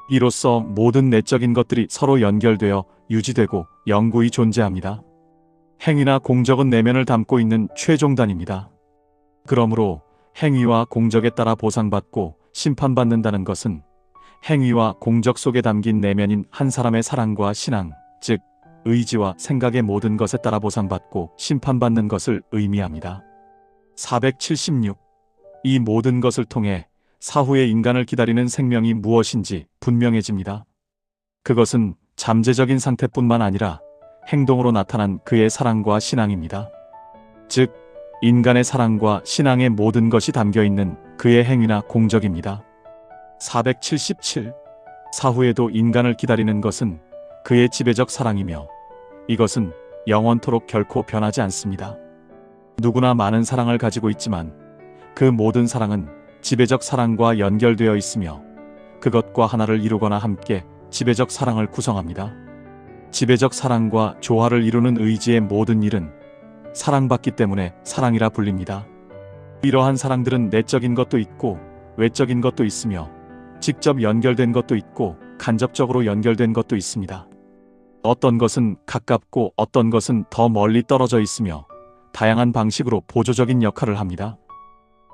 이로써 모든 내적인 것들이 서로 연결되어 유지되고 영구히 존재합니다. 행위나 공적은 내면을 담고 있는 최종단입니다. 그러므로 행위와 공적에 따라 보상받고 심판받는다는 것은 행위와 공적 속에 담긴 내면인 한 사람의 사랑과 신앙, 즉 의지와 생각의 모든 것에 따라 보상받고 심판받는 것을 의미합니다. 476. 이 모든 것을 통해 사후의 인간을 기다리는 생명이 무엇인지 분명해집니다. 그것은 잠재적인 상태뿐만 아니라 행동으로 나타난 그의 사랑과 신앙입니다. 즉, 인간의 사랑과 신앙의 모든 것이 담겨있는 그의 행위나 공적입니다. 477. 사후에도 인간을 기다리는 것은 그의 지배적 사랑이며 이것은 영원토록 결코 변하지 않습니다. 누구나 많은 사랑을 가지고 있지만 그 모든 사랑은 지배적 사랑과 연결되어 있으며 그것과 하나를 이루거나 함께 지배적 사랑을 구성합니다. 지배적 사랑과 조화를 이루는 의지의 모든 일은 사랑받기 때문에 사랑이라 불립니다. 이러한 사랑들은 내적인 것도 있고 외적인 것도 있으며 직접 연결된 것도 있고 간접적으로 연결된 것도 있습니다. 어떤 것은 가깝고 어떤 것은 더 멀리 떨어져 있으며 다양한 방식으로 보조적인 역할을 합니다.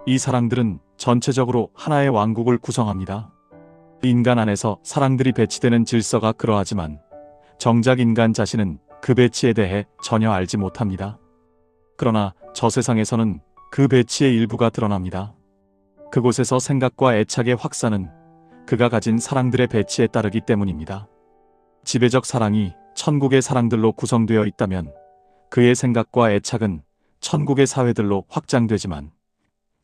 이 사랑들은 전체적으로 하나의 왕국을 구성합니다. 인간 안에서 사랑들이 배치되는 질서가 그러하지만 정작 인간 자신은 그 배치에 대해 전혀 알지 못합니다. 그러나 저 세상에서는 그 배치의 일부가 드러납니다. 그곳에서 생각과 애착의 확산은 그가 가진 사랑들의 배치에 따르기 때문입니다. 지배적 사랑이 천국의 사랑들로 구성되어 있다면 그의 생각과 애착은 천국의 사회들로 확장되지만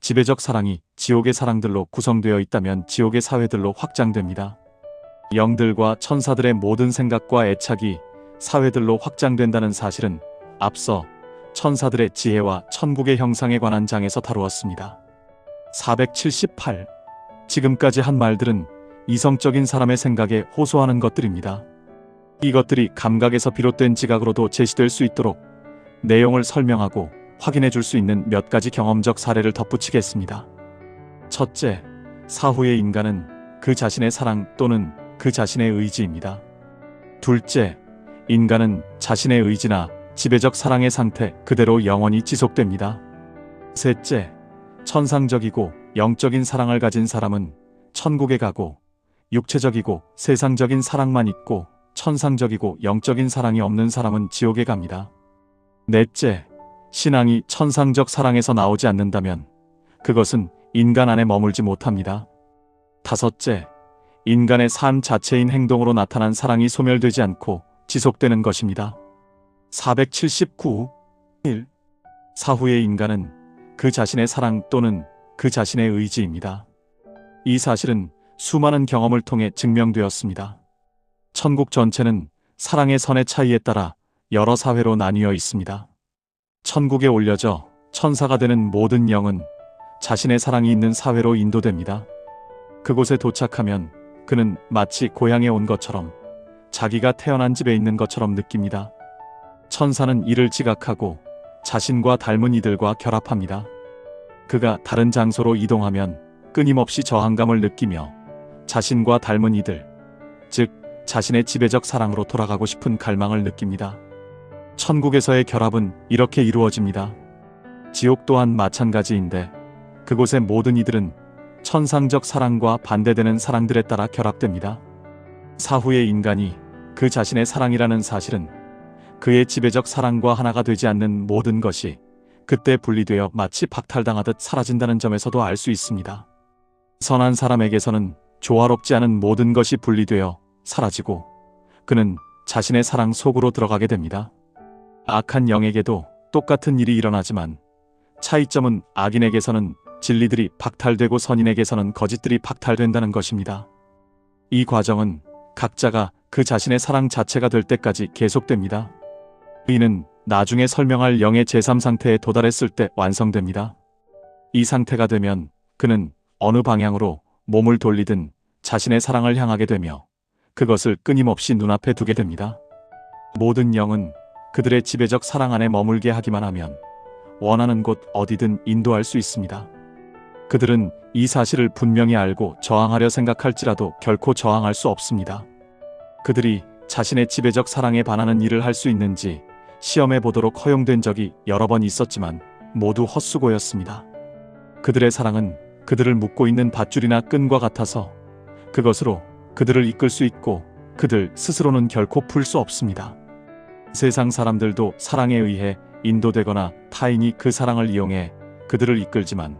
지배적 사랑이 지옥의 사랑들로 구성되어 있다면 지옥의 사회들로 확장됩니다. 영들과 천사들의 모든 생각과 애착이 사회들로 확장된다는 사실은 앞서 천사들의 지혜와 천국의 형상에 관한 장에서 다루었습니다. 478. 지금까지 한 말들은 이성적인 사람의 생각에 호소하는 것들입니다. 이것들이 감각에서 비롯된 지각으로도 제시될 수 있도록 내용을 설명하고 확인해 줄 수 있는 몇 가지 경험적 사례를 덧붙이겠습니다. 첫째, 사후의 인간은 그 자신의 사랑 또는 그 자신의 의지입니다. 둘째, 인간은 자신의 의지나 지배적 사랑의 상태 그대로 영원히 지속됩니다. 셋째, 천상적이고 영적인 사랑을 가진 사람은 천국에 가고 육체적이고 세상적인 사랑만 있고 천상적이고 영적인 사랑이 없는 사람은 지옥에 갑니다. 넷째, 신앙이 천상적 사랑에서 나오지 않는다면 그것은 인간 안에 머물지 못합니다. 다섯째, 인간의 삶 자체인 행동으로 나타난 사랑이 소멸되지 않고 지속되는 것입니다. 479. 1. 사후의 인간은 그 자신의 사랑 또는 그 자신의 의지입니다. 이 사실은 수많은 경험을 통해 증명되었습니다. 천국 전체는 사랑의 선의 차이에 따라 여러 사회로 나뉘어 있습니다. 천국에 올려져 천사가 되는 모든 영은 자신의 사랑이 있는 사회로 인도됩니다. 그곳에 도착하면 그는 마치 고향에 온 것처럼 자기가 태어난 집에 있는 것처럼 느낍니다. 천사는 이를 지각하고 자신과 닮은 이들과 결합합니다. 그가 다른 장소로 이동하면 끊임없이 저항감을 느끼며 자신과 닮은 이들, 즉 자신의 지배적 사랑으로 돌아가고 싶은 갈망을 느낍니다. 천국에서의 결합은 이렇게 이루어집니다. 지옥 또한 마찬가지인데 그곳의 모든 이들은 천상적 사랑과 반대되는 사랑들에 따라 결합됩니다. 사후의 인간이 그 자신의 사랑이라는 사실은 그의 지배적 사랑과 하나가 되지 않는 모든 것이 그때 분리되어 마치 박탈당하듯 사라진다는 점에서도 알 수 있습니다. 선한 사람에게서는 조화롭지 않은 모든 것이 분리되어 사라지고 그는 자신의 사랑 속으로 들어가게 됩니다. 악한 영에게도 똑같은 일이 일어나지만 차이점은 악인에게서는 진리들이 박탈되고 선인에게서는 거짓들이 박탈된다는 것입니다. 이 과정은 각자가 그 자신의 사랑 자체가 될 때까지 계속됩니다. 이는 나중에 설명할 영의 제3상태에 도달했을 때 완성됩니다. 이 상태가 되면 그는 어느 방향으로 몸을 돌리든 자신의 사랑을 향하게 되며 그것을 끊임없이 눈앞에 두게 됩니다. 모든 영은 그들의 지배적 사랑 안에 머물게 하기만 하면 원하는 곳 어디든 인도할 수 있습니다. 그들은 이 사실을 분명히 알고 저항하려 생각할지라도 결코 저항할 수 없습니다. 그들이 자신의 지배적 사랑에 반하는 일을 할 수 있는지 시험해 보도록 허용된 적이 여러 번 있었지만 모두 헛수고였습니다. 그들의 사랑은 그들을 묶고 있는 밧줄이나 끈과 같아서 그것으로 그들을 이끌 수 있고 그들 스스로는 결코 풀 수 없습니다. 세상 사람들도 사랑에 의해 인도되거나 타인이 그 사랑을 이용해 그들을 이끌지만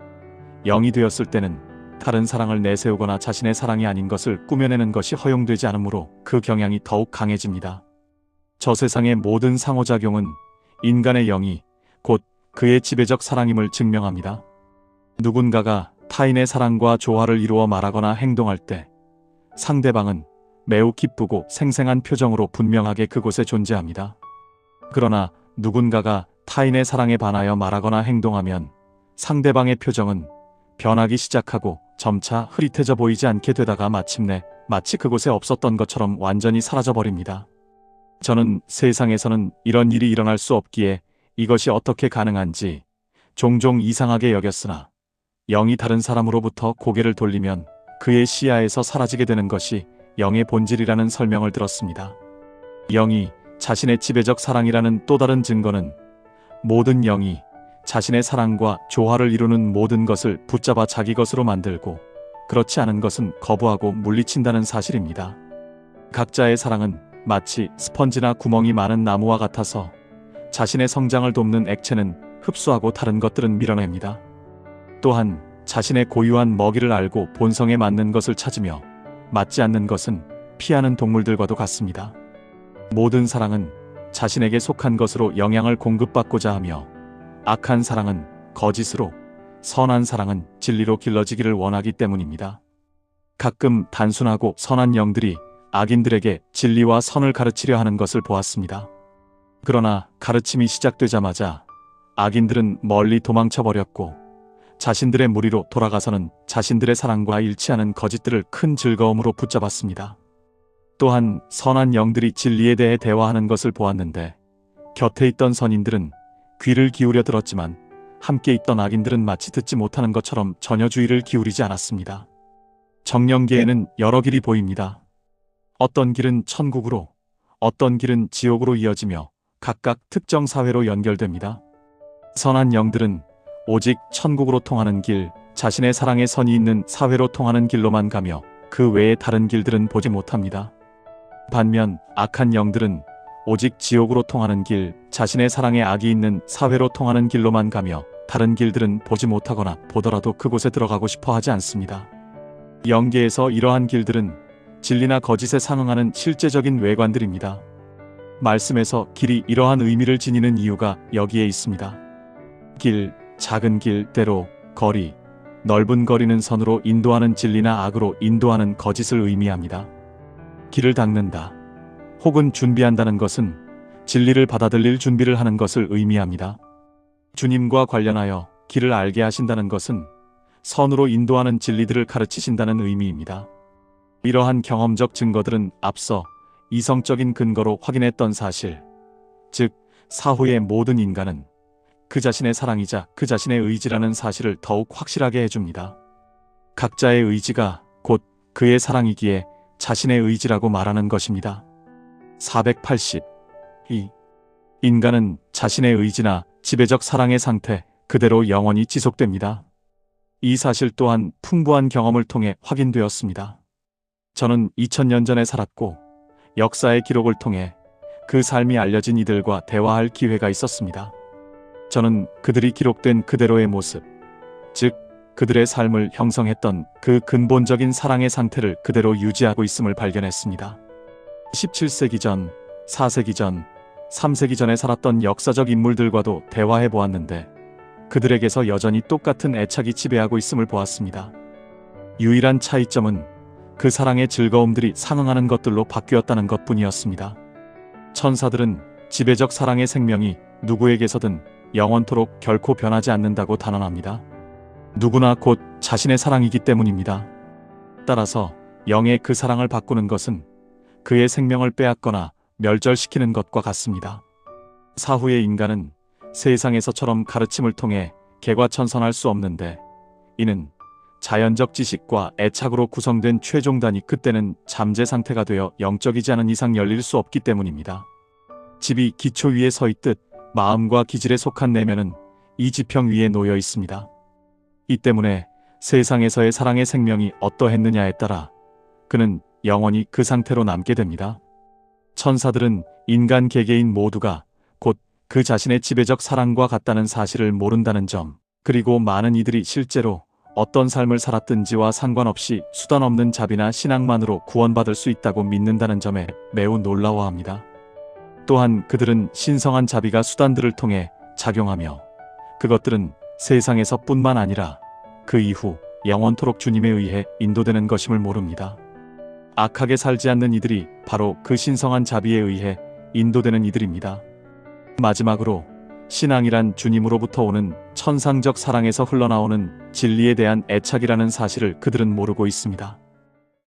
영이 되었을 때는 다른 사랑을 내세우거나 자신의 사랑이 아닌 것을 꾸며내는 것이 허용되지 않으므로 그 경향이 더욱 강해집니다. 저 세상의 모든 상호작용은 인간의 영이 곧 그의 지배적 사랑임을 증명합니다. 누군가가 타인의 사랑과 조화를 이루어 말하거나 행동할 때 상대방은 매우 기쁘고 생생한 표정으로 분명하게 그곳에 존재합니다. 그러나 누군가가 타인의 사랑에 반하여 말하거나 행동하면 상대방의 표정은 변하기 시작하고 점차 흐릿해져 보이지 않게 되다가 마침내 마치 그곳에 없었던 것처럼 완전히 사라져버립니다. 저는 세상에서는 이런 일이 일어날 수 없기에 이것이 어떻게 가능한지 종종 이상하게 여겼으나 영이 다른 사람으로부터 고개를 돌리면 그의 시야에서 사라지게 되는 것이 영의 본질이라는 설명을 들었습니다. 영이 자신의 지배적 사랑이라는 또 다른 증거는 모든 영이 자신의 사랑과 조화를 이루는 모든 것을 붙잡아 자기 것으로 만들고 그렇지 않은 것은 거부하고 물리친다는 사실입니다. 각자의 사랑은 마치 스펀지나 구멍이 많은 나무와 같아서 자신의 성장을 돕는 액체는 흡수하고 다른 것들은 밀어냅니다. 또한 자신의 고유한 먹이를 알고 본성에 맞는 것을 찾으며 맞지 않는 것은 피하는 동물들과도 같습니다. 모든 사랑은 자신에게 속한 것으로 영향을 공급받고자 하며 악한 사랑은 거짓으로, 선한 사랑은 진리로 길러지기를 원하기 때문입니다. 가끔 단순하고 선한 영들이 악인들에게 진리와 선을 가르치려 하는 것을 보았습니다. 그러나 가르침이 시작되자마자 악인들은 멀리 도망쳐버렸고 자신들의 무리로 돌아가서는 자신들의 사랑과 일치하는 거짓들을 큰 즐거움으로 붙잡았습니다. 또한 선한 영들이 진리에 대해 대화하는 것을 보았는데 곁에 있던 선인들은 귀를 기울여 들었지만 함께 있던 악인들은 마치 듣지 못하는 것처럼 전혀 주의를 기울이지 않았습니다. 정령계에는 여러 길이 보입니다. 어떤 길은 천국으로, 어떤 길은 지옥으로 이어지며 각각 특정 사회로 연결됩니다. 선한 영들은 오직 천국으로 통하는 길, 자신의 사랑의 선이 있는 사회로 통하는 길로만 가며 그 외의 다른 길들은 보지 못합니다. 반면 악한 영들은 오직 지옥으로 통하는 길, 자신의 사랑의 악이 있는 사회로 통하는 길로만 가며 다른 길들은 보지 못하거나 보더라도 그곳에 들어가고 싶어 하지 않습니다. 영계에서 이러한 길들은 진리나 거짓에 상응하는 실제적인 외관들입니다. 말씀에서 길이 이러한 의미를 지니는 이유가 여기에 있습니다. 길, 작은 길, 대로, 거리, 넓은 거리는 선으로 인도하는 진리나 악으로 인도하는 거짓을 의미합니다. 길을 닦는다, 혹은 준비한다는 것은 진리를 받아들일 준비를 하는 것을 의미합니다. 주님과 관련하여 길을 알게 하신다는 것은 선으로 인도하는 진리들을 가르치신다는 의미입니다. 이러한 경험적 증거들은 앞서 이성적인 근거로 확인했던 사실, 즉 사후의 모든 인간은 그 자신의 사랑이자 그 자신의 의지라는 사실을 더욱 확실하게 해줍니다. 각자의 의지가 곧 그의 사랑이기에 자신의 의지라고 말하는 것입니다. 482. 인간은 자신의 의지나 지배적 사랑의 상태 그대로 영원히 지속됩니다. 이 사실 또한 풍부한 경험을 통해 확인되었습니다. 저는 2000년 전에 살았고 역사의 기록을 통해 그 삶이 알려진 이들과 대화할 기회가 있었습니다. 저는 그들이 기록된 그대로의 모습, 즉 그들의 삶을 형성했던 그 근본적인 사랑의 상태를 그대로 유지하고 있음을 발견했습니다. 17세기 전, 4세기 전, 3세기 전에 살았던 역사적 인물들과도 대화해 보았는데 그들에게서 여전히 똑같은 애착이 지배하고 있음을 보았습니다. 유일한 차이점은 그 사랑의 즐거움들이 상응하는 것들로 바뀌었다는 것뿐이었습니다. 천사들은 지배적 사랑의 생명이 누구에게서든 영원토록 결코 변하지 않는다고 단언합니다. 누구나 곧 자신의 사랑이기 때문입니다. 따라서 영의 그 사랑을 바꾸는 것은 그의 생명을 빼앗거나 멸절시키는 것과 같습니다. 사후의 인간은 세상에서처럼 가르침을 통해 개과천선할 수 없는데 이는 자연적 지식과 애착으로 구성된 최종단이 그때는 잠재 상태가 되어 영적이지 않은 이상 열릴 수 없기 때문입니다. 집이 기초 위에 서 있듯 마음과 기질에 속한 내면은 이 지평 위에 놓여 있습니다. 이 때문에 세상에서의 사랑의 생명이 어떠했느냐에 따라 그는 영원히 그 상태로 남게 됩니다. 천사들은 인간 개개인 모두가 곧 그 자신의 지배적 사랑과 같다는 사실을 모른다는 점, 그리고 많은 이들이 실제로 어떤 삶을 살았든지와 상관없이 수단 없는 자비나 신앙만으로 구원받을 수 있다고 믿는다는 점에 매우 놀라워합니다. 또한 그들은 신성한 자비가 수단들을 통해 작용하며 그것들은 세상에서 뿐만 아니라 그 이후 영원토록 주님에 의해 인도되는 것임을 모릅니다. 악하게 살지 않는 이들이 바로 그 신성한 자비에 의해 인도되는 이들입니다. 마지막으로 신앙이란 주님으로부터 오는 천상적 사랑에서 흘러나오는 진리에 대한 애착이라는 사실을 그들은 모르고 있습니다.